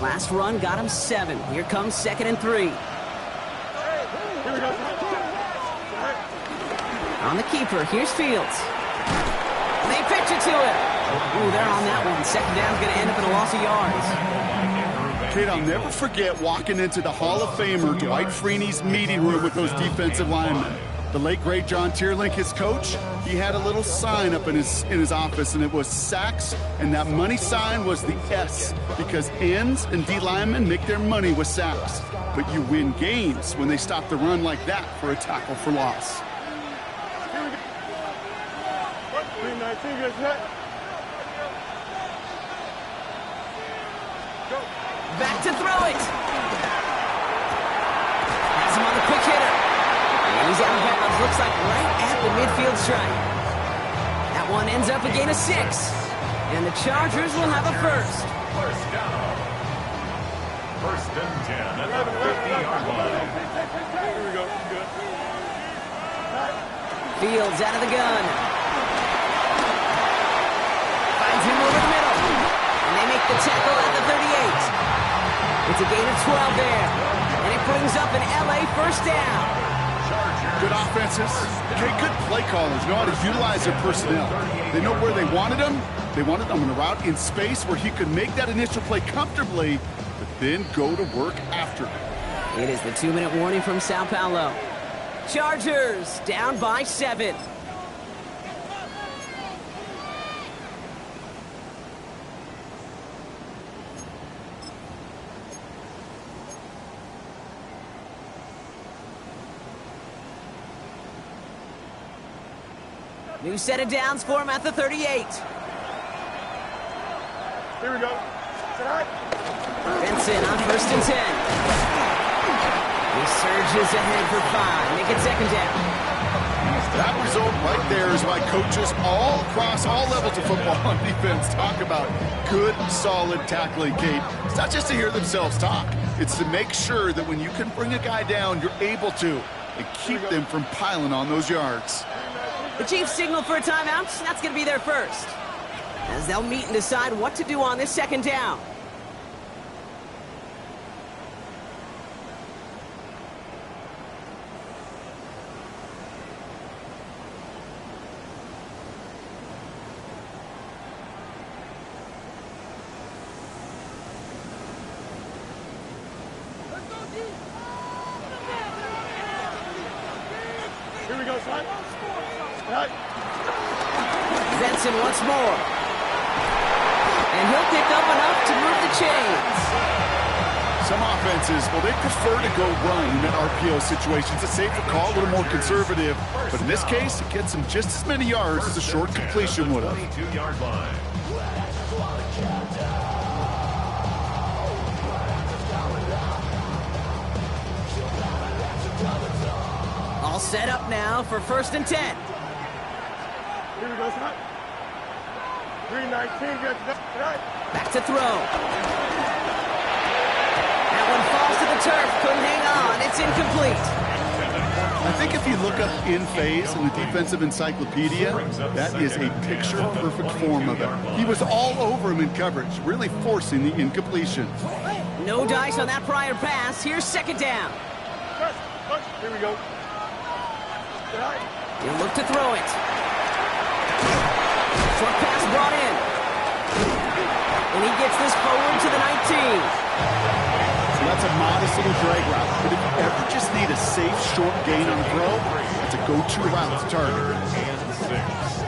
Last run got him 7. Here comes 2nd and 3. On the keeper, here's Fields. They pitch it to him. Ooh, they're on that one. 2nd down's going to end up in a loss of yards. Kate, I'll never forget walking into the Hall of Famer Dwight Freeney's meeting room with those defensive linemen. The late, great John Tierlink, his coach, he had a little sign up in his office, and it was sacks, and that money sign was the S, because ends and D linemen make their money with sacks. But you win games when they stop the run like that for a tackle for loss. Back to throw it. Has him on the quick hitter. And he's out of bounds. Looks like right at the midfield stripe. That one ends up a gain of 6. And the Chargers will have a first. First down. First and 10 at the 50-yard line. Here we go. Good. Fields out of the gun. Finds him over the middle. And they make the tackle at the 38. It's a gain of 12 there. And it brings up an LA first down. Chargers Good offenses. Okay, good play callers know how to utilize their personnel. They know where they wanted him. They wanted him on a route in space where he could make that initial play comfortably, but then go to work after. It is the 2-minute warning from Sao Paulo. Chargers down by 7. New set of downs for him at the 38. Here we go. Tonight. Benson on 1st and 10. He surges ahead for 5. Make it 2nd down. That result right there is why coaches all across all levels of football on defense talk about good, solid tackling, Kate. It's not just to hear themselves talk. It's to make sure that when you can bring a guy down, you're able to, and keep them from piling on those yards. The Chiefs signal for a timeout. That's going to be their first, as they'll meet and decide what to do on this 2nd down. Here we go, son. Benson once more. And he'll pick up enough to move the chains. Some offenses, well, they prefer to go run in that RPO situation. It's a safer call, a little more conservative. But in this case, it gets them just as many yards as a short completion would have. 22-yard line. All set up now for 1st and 10. Here we go, son. 319, get tonight. Back to throw. That one falls to the turf. Couldn't hang on. It's incomplete. I think if you look up in phase in the defensive encyclopedia, that is a picture-perfect form of it. He was all over him in coverage, really forcing the incompletion. No dice on that prior pass. Here's 2nd down. Here we go. Tonight. He'll look to throw it. Short pass brought in. And he gets this forward to the 19. So that's a modest little drag route. But if you ever just need a safe, short gain on the throw, that's a go-to route to target. And 6.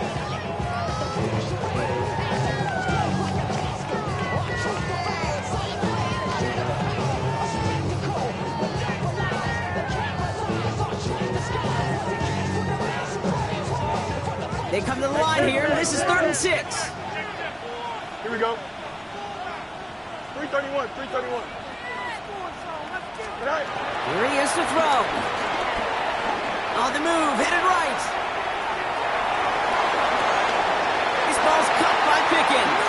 They come to the line here. This is 3rd and 6. Here we go. 331, 331. Tonight. Here he is to throw. On the move, headed right. This ball's cut by Pickens.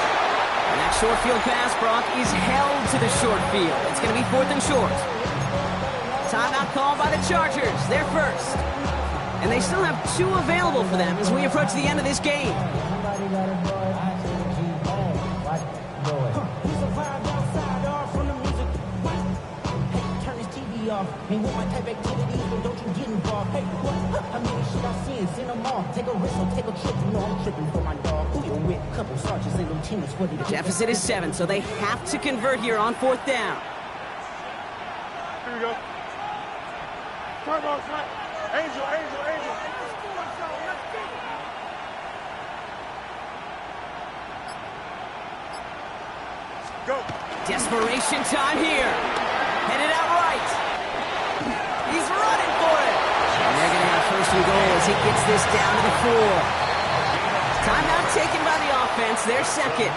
And that short field pass, Brock, is held to the short field. It's going to be 4th and short. Timeout called by the Chargers. They're first. And they still have 2 available for them as we approach the end of this game. Ain't want my type activities, but don't you get involved. Hey, what? How many shit I seen? Send them all. Take a risk or take a trip. You know I'm tripping for my dog. Who you with? Couple sergeants and them teamers for the Deficit is 7, so they have to convert here on 4th down. Here we go. Come on, son. Angel, Angel, Angel. Go. Desperation time here. Headed out right. He's running for it. And they're going to have 1st and goal as he gets this down to the 4. Timeout taken by the offense. They're 2nd.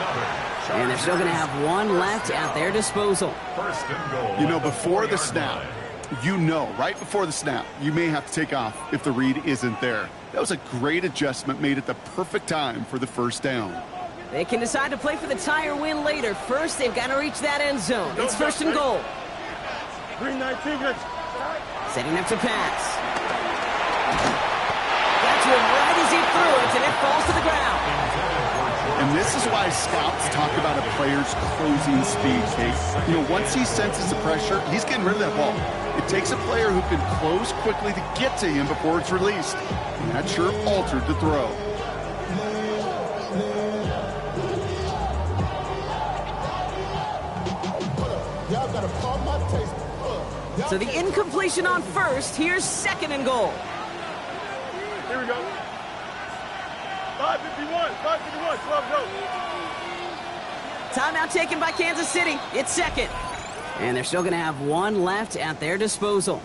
And they're still going to have 1 left at their disposal. 1st and goal. You know, before the snap, right before the snap, you may have to take off if the read isn't there. That was a great adjustment made at the perfect time for the 1st down. They can decide to play for the tie or win later. First, they've got to reach that end zone. It's 1st and goal. 319, Setting up to pass. Got to him right as he threw it, and it falls to the ground. And this is why scouts talk about a player's closing speed, Kate. You know, once he senses the pressure, he's getting rid of that ball. It takes a player who can close quickly to get to him before it's released. And that sure altered the throw. So the incompletion on first. Here's second and goal. Here we go. 5:51, 12 go. Timeout taken by Kansas City. It's second. And they're still going to have one left at their disposal.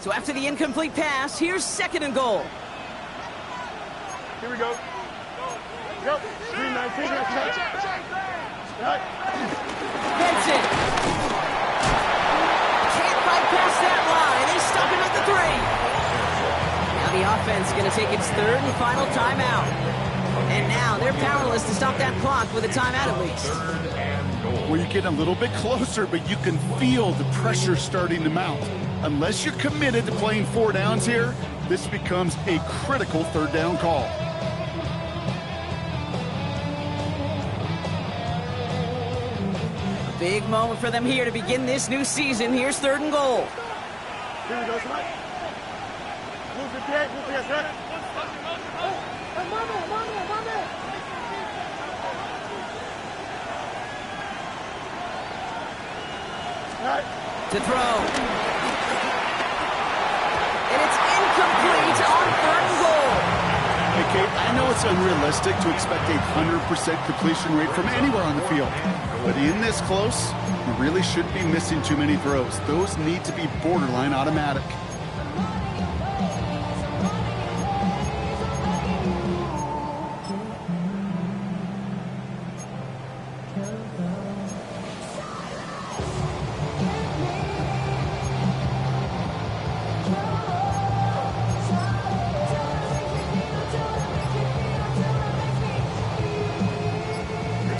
So after the incomplete pass, here's second and goal. Here we go. Yep. 3:19. Right. Benson. Can't bypass that line. They stop him at the 3. Now the offense is going to take its third and final timeout. And now they're powerless to stop that clock with a timeout at least. Well, you're getting a little bit closer, but you can feel the pressure starting to mount. Unless you're committed to playing 4 downs here, this becomes a critical third down call. A big moment for them here to begin this new season. Here's third and goal. Here we go, somebody. Move the tag, move the tag. Oh, my man. All right. To throw. And it's incomplete on third and goal. Hey, Kate, I know it's unrealistic to expect a 100% completion rate from anywhere on the field. But in this close, you really shouldn't be missing too many throws. Those need to be borderline automatic.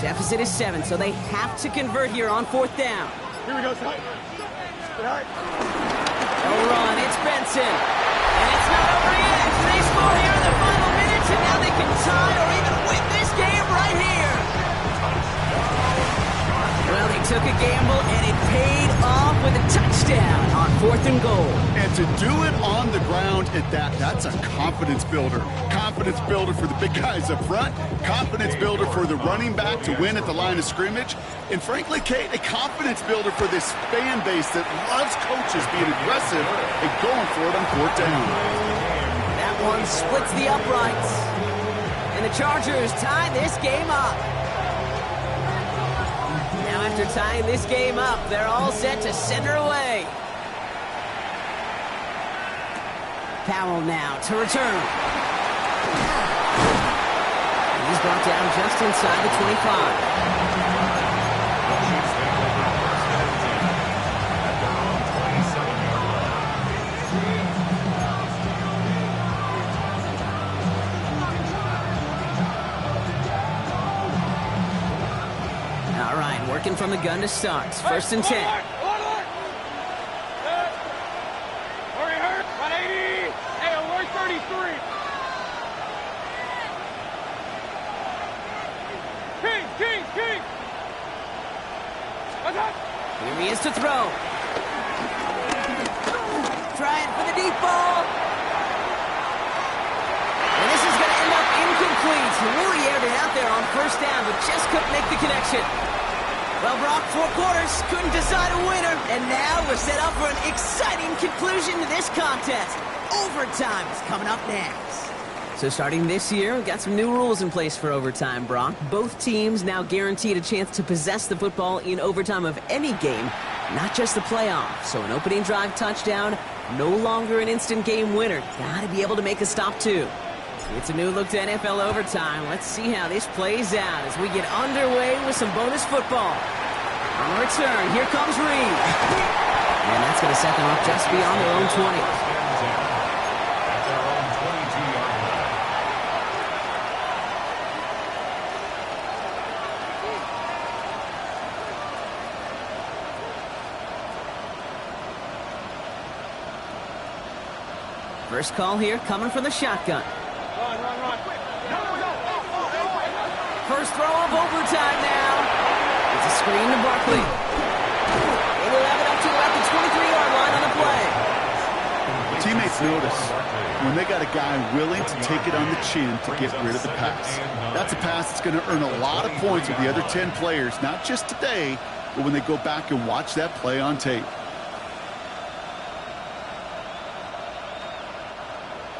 Deficit is 7, so they have to convert here on fourth down. Here we go, son. All right. No run, it's Benson. And it's not over yet. They score here in the final minutes, and now they can tie or even win this game right here. Well, they took a gamble, and it paid off with a touchdown on fourth and goal. And to do it on the ground at that's a confidence builder. Confidence builder for the big guys up front. Confidence builder for the running back to win at the line of scrimmage. And frankly, Kate, a confidence builder for this fan base that loves coaches being aggressive and going for it on fourth down. That one splits the uprights. And the Chargers tie this game up. Now after tying this game up, they're all set to send her away. Powell now to return. He's brought down just inside the 25. All right, working from the gun to start. First and 10. Here he is to throw. Trying for the deep ball. And this is going to end up incomplete. Really aired it out there on first down, but just couldn't make the connection. Well, Brock, 4 quarters, couldn't decide a winner. And now we're set up for an exciting conclusion to this contest. Overtime is coming up next. So starting this year, we've got some new rules in place for overtime, Brock. Both teams now guaranteed a chance to possess the football in overtime of any game, not just the playoffs. So an opening drive touchdown, no longer an instant game winner. Got to be able to make a stop, too. It's a new look to NFL overtime. Let's see how this plays out as we get underway with some bonus football. On the return, here comes Reed. And that's going to set them up just beyond their own 20. First call here coming from the shotgun. Run. First throw of overtime now. It's a screen to Barkley. They will have it up to about the 23-yard line on the play. Teammates notice when they got a guy willing to take it on the chin to get rid of the pass. That's a pass that's going to earn a lot of points with the other 10 players, not just today, but when they go back and watch that play on tape.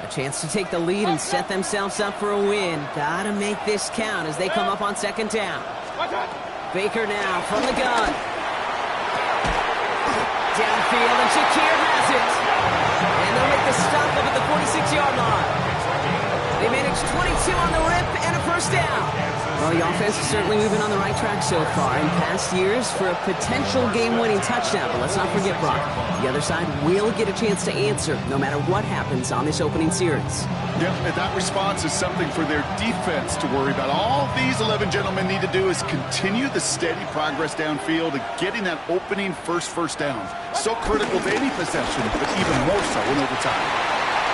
A chance to take the lead and set themselves up for a win. Gotta make this count as they come up on second down. Baker now from the gun. Downfield, and Shakir has it. And they'll make the stop up at the 46-yard line. They managed 22 on the rip and a first down. Well, the offense is certainly moving on the right track so far. In past years for a potential game-winning touchdown. But let's not forget, Brock, the other side will get a chance to answer no matter what happens on this opening series. Yep, and that response is something for their defense to worry about. All these 11 gentlemen need to do is continue the steady progress downfield and getting that opening first down. So critical to any possession, but even more so in overtime.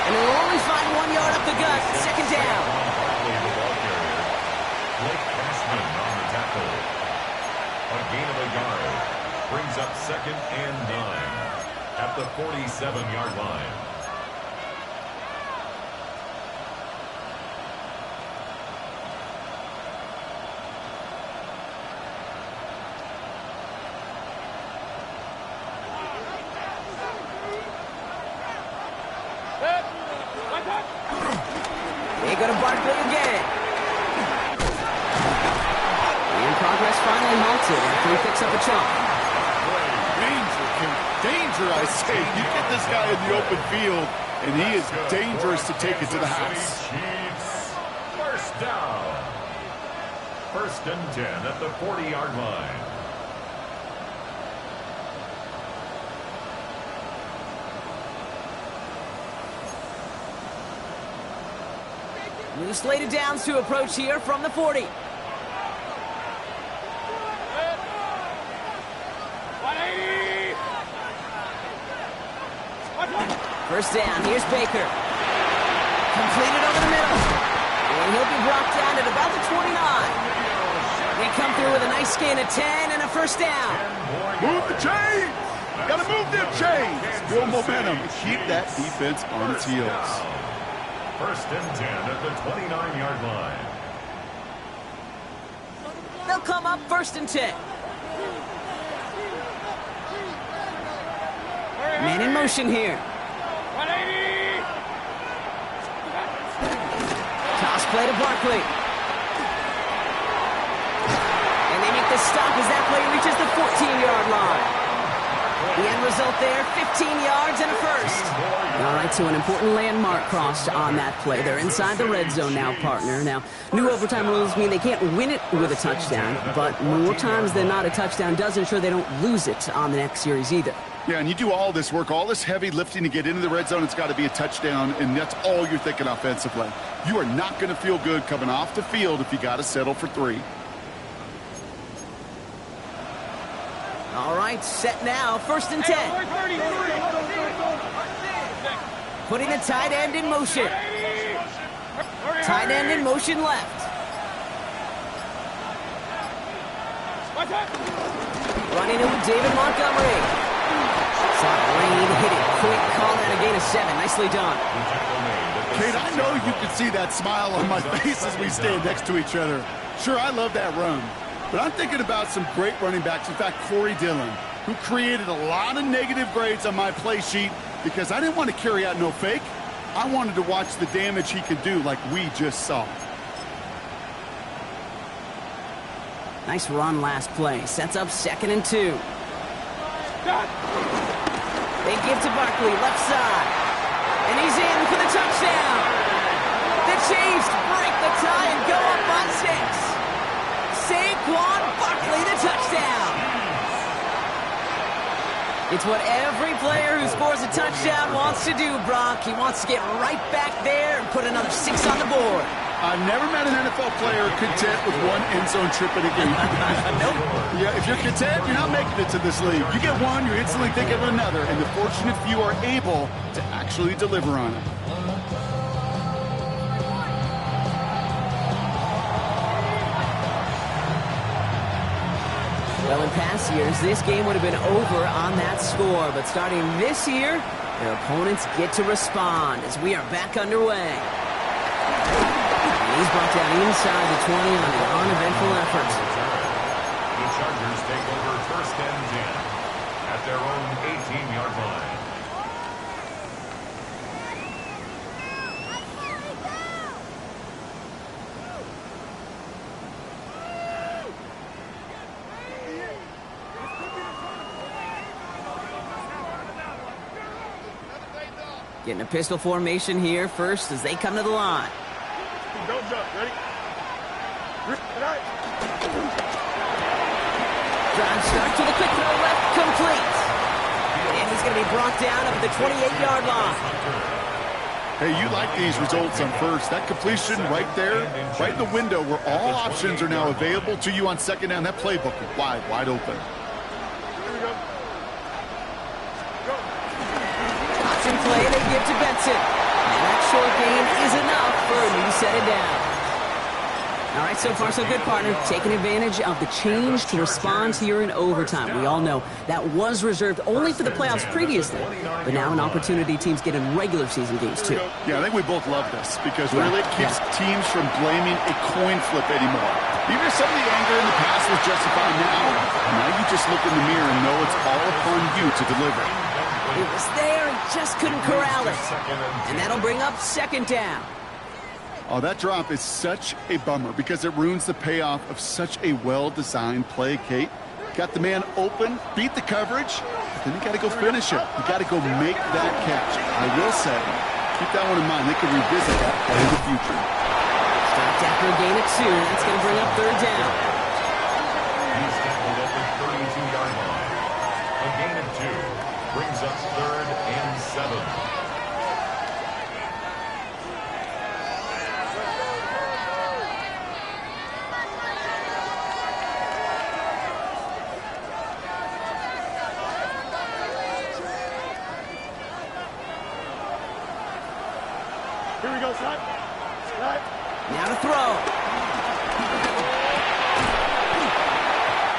And they'll only find 1 yard up the gut. Second down. On the tackle. A gain of a yard brings up 2nd and 9 at the 47-yard line. They go to Barkley again. Progress finally halted after he picks up a chunk. Danger, I say. You get this guy in the open field, and he is dangerous to take it to the house. Chiefs. First down. 1st and 10 at the 40-yard line. New slated downs to approach here from the 40. First down, here's Baker. Completed over the middle. And he'll be brought down at about the 29. They come through with a nice gain of 10 and a first down. Move the chains! Gotta move them chains! Build momentum. Keep that defense on its heels. 1st and 10 at the 29-yard line. They'll come up 1st and 10. Man in motion here. Toss play to Barkley. And they make the stop as that play reaches the 14-yard line. The end result there, 15 yards and a first. All right, so an important landmark crossed on that play. They're inside the red zone now, partner. Now, new overtime rules mean they can't win it with a touchdown, but more times than not, a touchdown does ensure they don't lose it on the next series either. Yeah, and you do all this work, all this heavy lifting to get into the red zone, it's got to be a touchdown, and that's all you're thinking offensively. You are not going to feel good coming off the field if you got to settle for 3. All right, set now, 1st and 10. Putting the tight end in motion. Tight end in motion left. Running it with David Montgomery. Saw Lane hit it quick, call that a gain of 7. Nicely done. Kate, I know you can see that smile on my face as we stand next to each other. Sure, I love that run. But I'm thinking about some great running backs. In fact, Corey Dillon, who created a lot of negative grades on my play sheet because I didn't want to carry out no fake. I wanted to watch the damage he could do like we just saw. Nice run last play. Sets up 2nd and 2. They give to Barkley, left side. And he's in for the touchdown. The Chiefs break the tie and go up by 6. Saquon Barkley, the touchdown. It's what every player who scores a touchdown wants to do, Brock. He wants to get right back there and put another 6 on the board. I've never met an NFL player content with one end zone trip in a game. Yeah, if you're content, you're not making it to this league. You get one, you're instantly thinking of another, and the fortunate few are able to actually deliver on it. Well, in past years, this game would have been over on that score. But starting this year, their opponents get to respond as we are back underway. And he's brought down inside the 20 on an uneventful effort. The Chargers take over first and 10 at their own 18-yard line. Getting a pistol formation here first as they come to the line. Don't jump. Ready? Right. Drive start to the quick throw left, complete. And he's going to be brought down up at the 28-yard line. Hey, you like these results on first. That completion right there, right in the window where all options are now available to you on second down. That playbook is wide open. Here we go. Go. Option play they give to Benson. And that short gain is enough for a new set it down. All right, so far so good, partner. Taking advantage of the change to respond here in overtime. We all know that was reserved only for the playoffs previously, but now an opportunity teams get in regular season games too. Yeah, I think we both love this because really it keeps teams from blaming a coin flip anymore. Even if some of the anger in the past was justified now you just look in the mirror and know it's all upon you to deliver. It was there and just couldn't corral it. And that'll bring up second down. Oh, that drop is such a bummer because it ruins the payoff of such a well-designed play, Kate. Got the man open, beat the coverage, but then you got to go finish it. You got to go make that catch. I will say, keep that one in mind. They can revisit that in the future. Stopped after a gain of 2. That's going to bring up third down. He's tackled at the 32-yard line. A gain of 2 brings up third and 7. Here we go, slide. Slide. Now to throw.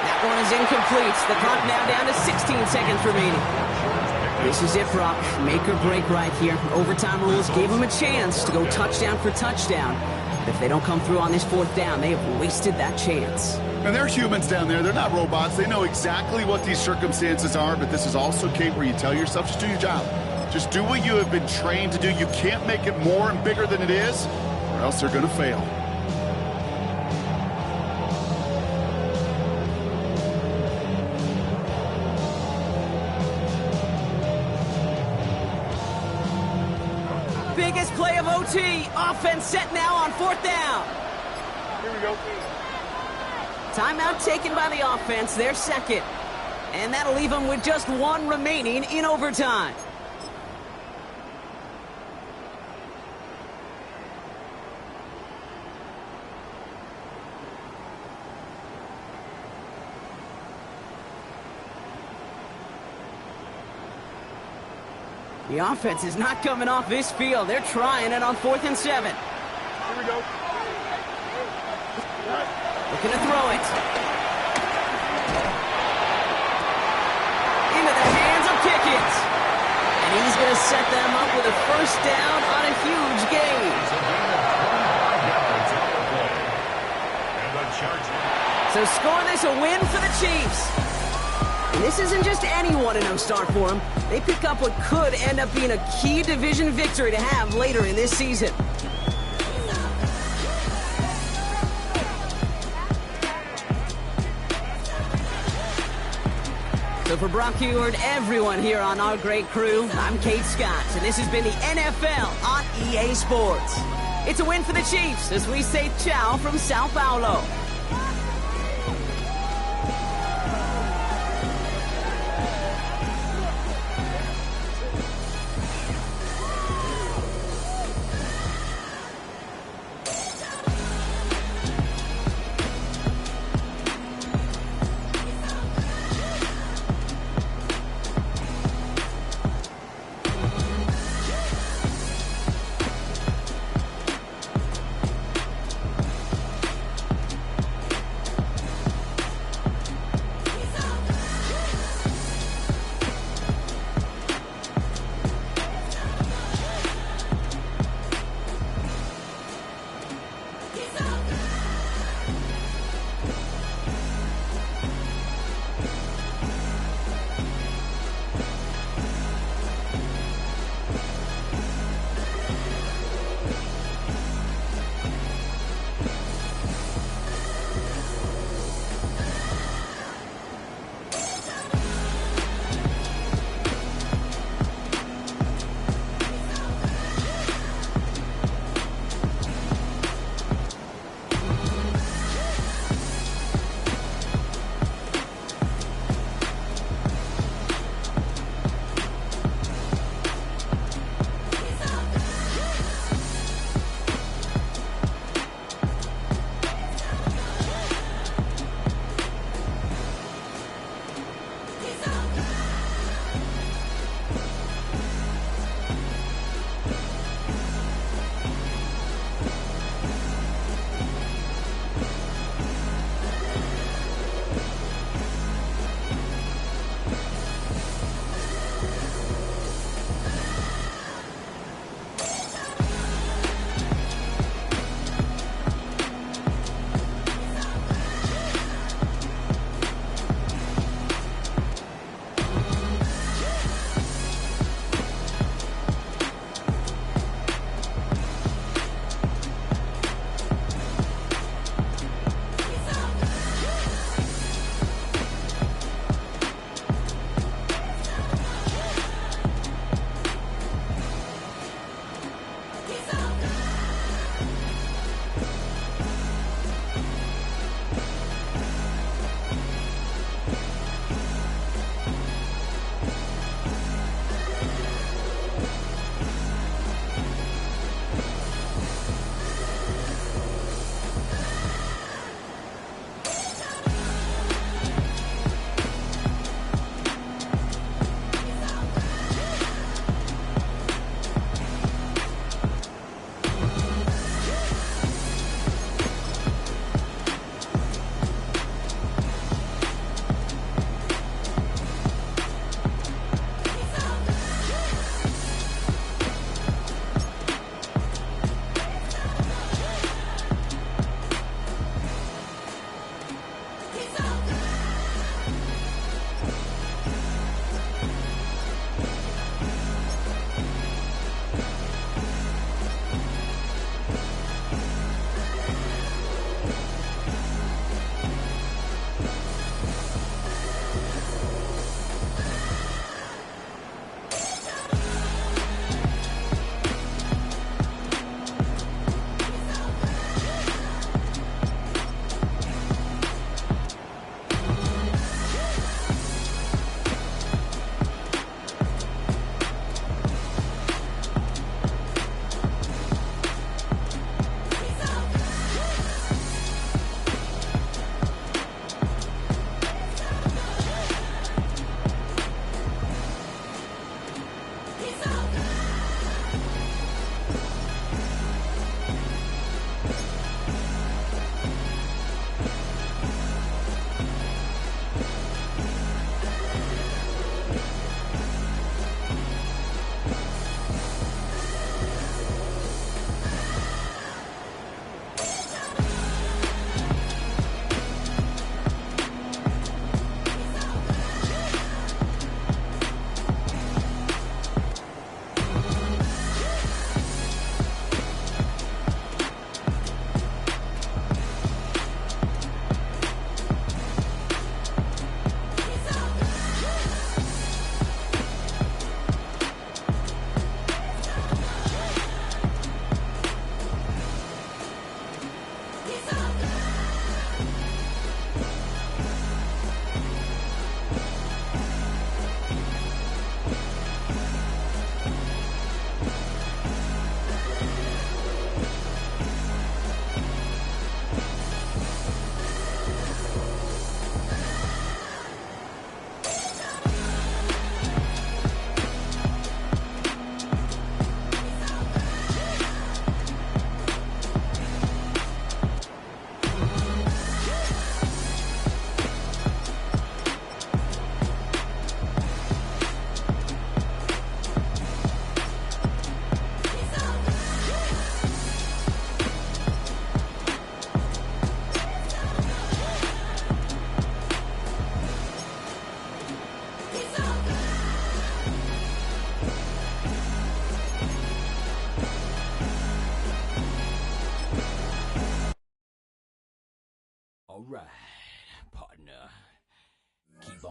That one is incomplete. The clock now down to 16 seconds remaining. This is it, Brock. Make or break right here. Overtime rules gave them a chance to go touchdown for touchdown. If they don't come through on this fourth down, they have wasted that chance. And they're humans down there. They're not robots. They know exactly what these circumstances are, but this is also, Kate, where you tell yourself, just do your job. Just do what you have been trained to do. You can't make it more and bigger than it is, or else they're going to fail. Biggest play of OT. Offense set now on fourth down. Here we go. Timeout taken by the offense, their second. And that'll leave them with just 1 remaining in overtime. The offense is not coming off this field. They're trying it on 4th and 7. Here we go. Right. Looking to throw it. Into the hands of Pickett. And he's going to set them up with a first down on a huge gain. So scoreless, a win for the Chiefs. And this isn't just any 1-0 start for them. They pick up what could end up being a key division victory to have later in this season. So for Brock Heward, everyone here on our great crew, I'm Kate Scott, and this has been the NFL on EA Sports. It's a win for the Chiefs as we say ciao from Sao Paulo.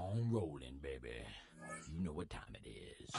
on rolling, baby. You know what time it is.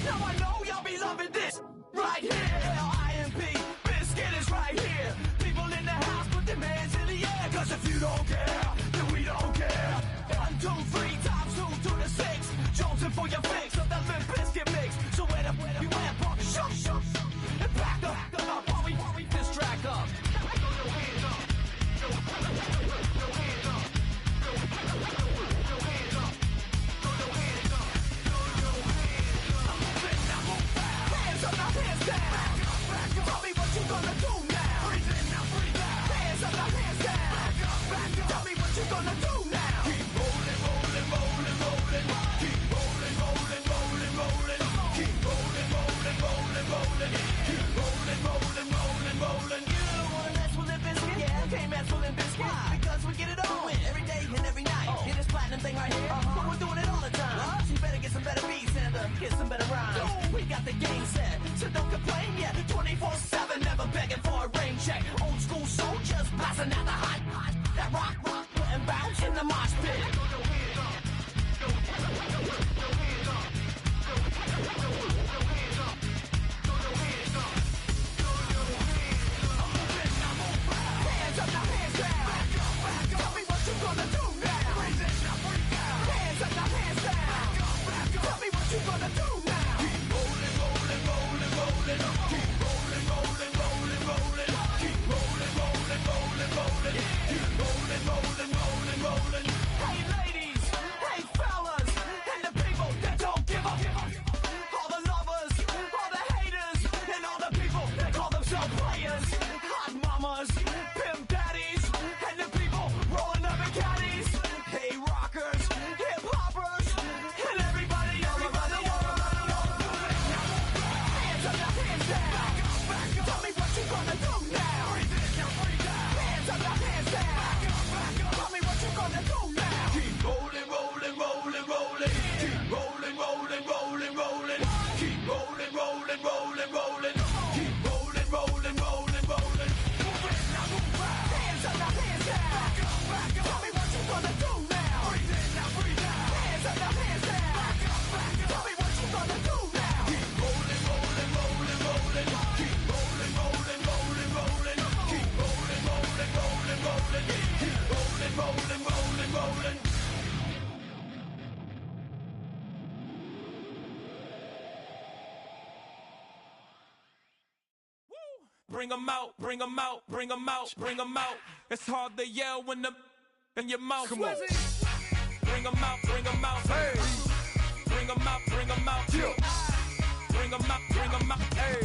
Now I know y'all be loving this right here. L-I-M-P, Biscuit is right here. People in the house, put them hands in the air. Cause if you don't care, then we don't care. 1, 2, 3 times 2 to the 6. Jonesing for your fix of that Limp Biscuit mix. So where the you at, punk? Shoot. And back up while we distract up. Throw your hands up. Throw your hands up. Throw your hands up. Throw your hands up. Hands up, now hands down. Tell me what you gonna do now. Hands up, now hands down. Tell me what you gonna do now. Keep rolling, rolling, rolling, rolling. Keep rolling, rolling, rolling, rolling. Keep rolling, rolling, rolling, rolling. Keep rolling, rolling, rolling, rolling. You don't wanna mess with Limp Bizkit? Yeah, can't mess with Limp Bizkit. Why? Because we get it on every day and every night. Get this platinum thing right here, but we're doing it all the time. So you better get some better beats and get some better rhymes. We got the game set, so don't complain yet. 24/7, never begging for a rain check. Old school soldiers blasting out the hot. That rock, and bounce in the mosh pit. Throw your hands up. Throw your hands up. Throw your hands up. Throw your hands up. Throw your hands up. I'm moving, I'm moving. Hands up, now hands down. Tell me what you gonna do now. Hands up, now hands down. Tell me what you gonna do now. Keep rolling, rolling, rolling, rolling. Keep rolling, rolling, rolling, rolling. Keep rolling, rolling, rolling, rolling. Keep rolling, rolling, rolling, rolling. Hey ladies, hey fellas, and the people that don't give up. All the lovers, all the haters, and all the people that call themselves players. Hot mamas, pimp daddies, and the people rolling up in caddies. Hey rockers, hip hoppers, and everybody around the world. Hands up, now hands down. Tell me what you gonna do now. Hands up, now hands down. Tell me what you gonna do now. Keep rolling, rolling, rolling, rolling. Keep rolling, rolling, rolling, rolling. Keep rolling, rolling, rolling, rolling. Keep rolling, rolling, rolling, rolling. Move it, now move out. Hands up, now hands down. Tell me what you gonna do now. Hands up, now hands down. Tell me what you gonna do now. Keep rolling, rolling, rolling, rolling. Keep rolling, rolling, rolling, rolling. Keep rolling, rolling, rolling, rolling. Keep rolling, rolling, rolling, rolling. Bring 'em out, bring 'em out, bring 'em out, bring 'em out. It's hard to yell when the in your mouth. Come on. Bring 'em out, bring 'em out. Hey. Bring 'em out, bring 'em out. Yeah. Bring 'em out, bring 'em out. Hey.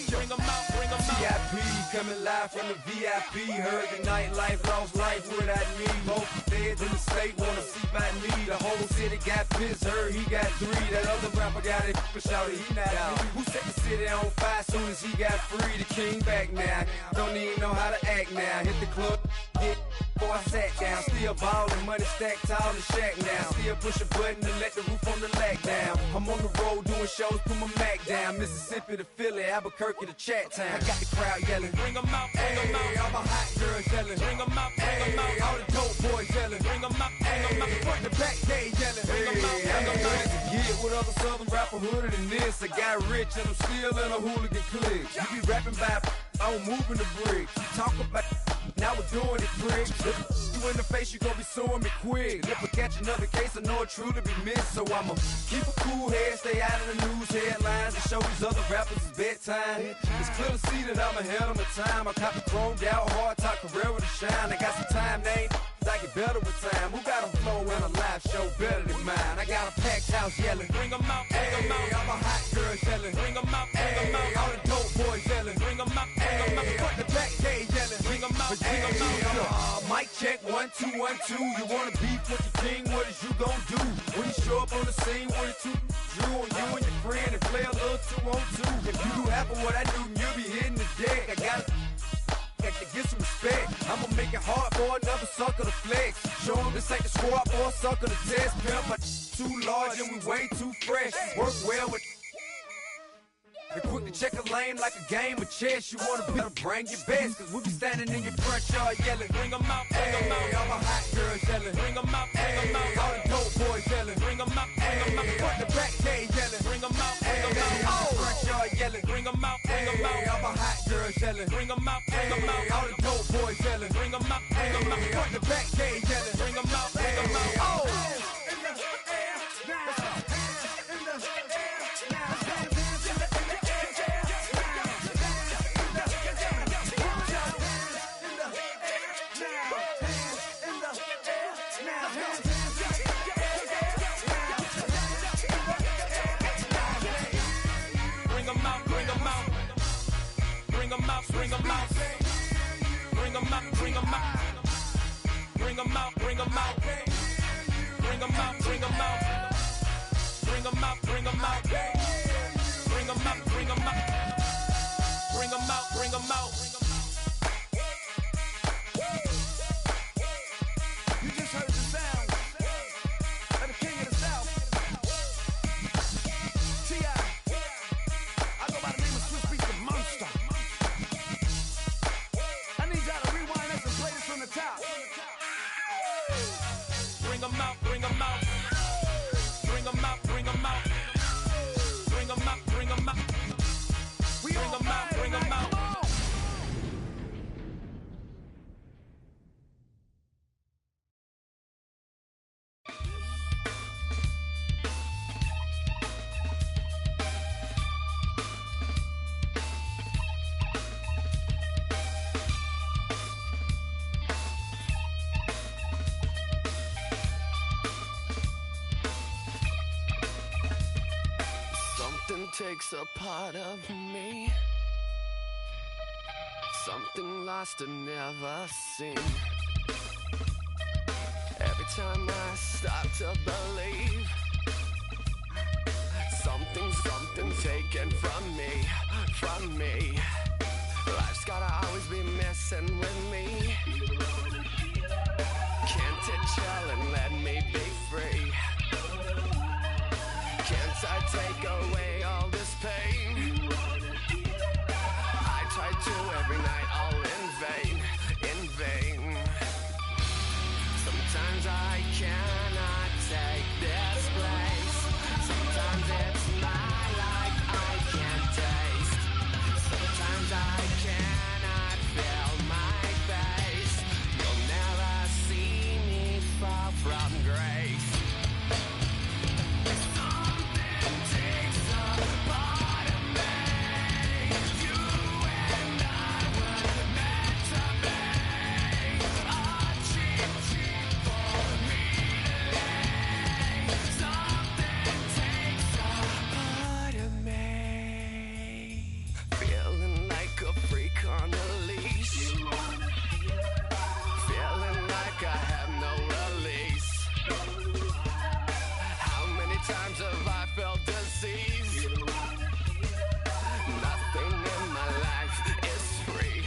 Bring 'em out, bring 'em out. VIP coming live from the VIP. Heard the nightlife, lost life without me. Most feds in the state wanna see by me. The whole city got pissed, heard he got 3. That other rapper got it for shouted, he not out. Who set the city on fire soon as he got free? The king back now, don't even know how to act now. Hit the club, hit before I sat down. Still ballin', money stacked tall in the shack now. Still push a button to let the roof on the lag down. I'm on the road doing shows, put my Mac down. Mississippi to Philly, Albuquerque to Chat Town. I got the crowd yelling. Bring 'em out, bring 'em out. All my hot girls yelling. Bring 'em out, bring 'em out. All the dope boys yelling. Bring 'em out, bring 'em out. Front to back, they yelling. Bring 'em out, bring 'em out. Get with other southern rapper hooded than this. I got rich and I'm still in a hooligan clique. You be rapping by, I'm moving the bricks. You talk about, now we're doing it, pricks. You in the face, you gon' be suing me quick. If I catch another case, I know it truly be missed. So I'ma keep a cool head, stay out of the news headlines, and show these other rappers it's bedtime. It's clear to see that I'm ahead of my time. I cop the chromed out, hard top career with a shine. I got some time, they ain't I get better with time. Who got a flow and a live show better than mine? I got a packed house yelling. Bring 'em out, bring 'em out. All my hot girls yelling. Bring 'em out, bring 'em out. All the 2. You wanna beef with the king, what is you gon' do? When you show up on the scene with a 2 Drew on you and your friend and play a little 2-on-2. If you do half of what I do, you'll be hitting the deck. I got to get some respect. I'ma make it hard for another sucker to flex. Show them this ain't the squad for a sucker to test. Pimp, but too large and we way too fresh. Work well with and quick to check a lane like a game of chess. You wanna better bring your best, cause we be standing in your front yard yelling. Bring 'em out, bring 'em out. All my hot girls yelling. Bring 'em out, bring 'em out. All the dope boys yelling. Bring 'em out, bring 'em out. Front the back gate yelling. Bring 'em out, bring 'em out. All the front yard yelling. Bring 'em out, bring 'em out. All my hot girls yelling. Bring 'em out, bring 'em out. All the dope boys yelling. Bring 'em out, bring 'em out. Front the back gate yelling. Bring 'em out, bring 'em out. Oh! Bring 'em out, bring 'em out. Bring 'em out, bring 'em out. Bring 'em out, bring 'em out. Bring 'em out, bring 'em out. Bring 'em out, bring 'em out. Bring 'em out, bring 'em out. Bring 'em out, bring 'em out. Bring 'em out, bring 'em out. You just heard the sound of the king of the South. T.I. I go by the name of Swiss Beats the Monster. I need y'all to rewind this and play this from the top. Bring 'em out, bring 'em out. Bring 'em out, bring 'em out. Bring 'em out, bring 'em out. We Bring 'em out, bring 'em out. Come on. Something takes a part of me, something lost and never seen. Every time I start to believe, something taken from me. Life's gotta always be messing with me. Can't it chill and let me be free? Can't I take away all this pain? I try to every night, all in vain. Sometimes I cannot take this place. Sometimes it's my life I can't taste. Sometimes I cannot feel my face. You'll never see me fall from grace. On a leash, feeling like I have no release. How many times have I felt disease? Nothing in my life is free.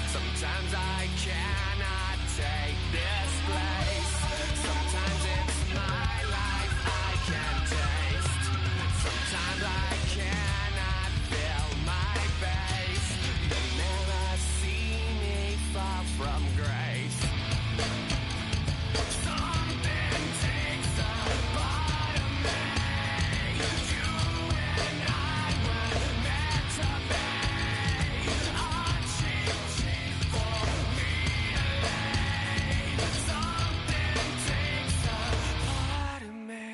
Sometimes I cannot take this place. Sometimes it's my life I can't taste. Sometimes I cannot feel my face. You'll never see me fall from grace. Something takes a part of me. You and I were meant to be. A cheap for me to lay. Something takes a part of me.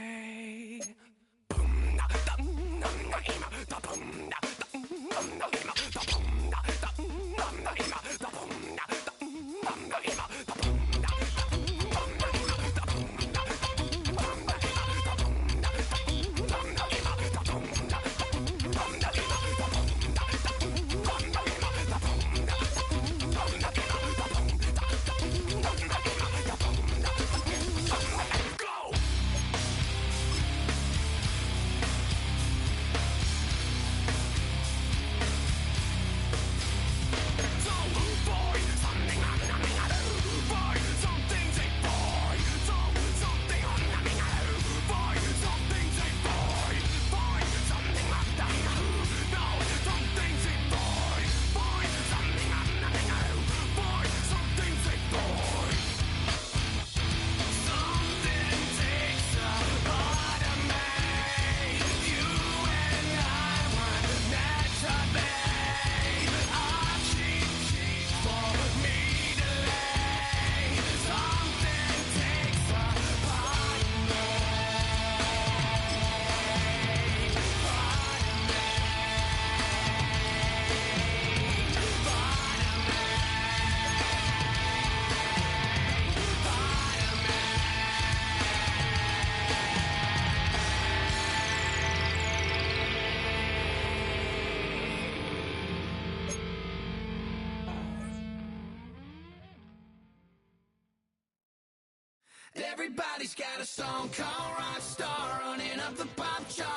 Everybody's got a song called Rockstar running up the pop chart.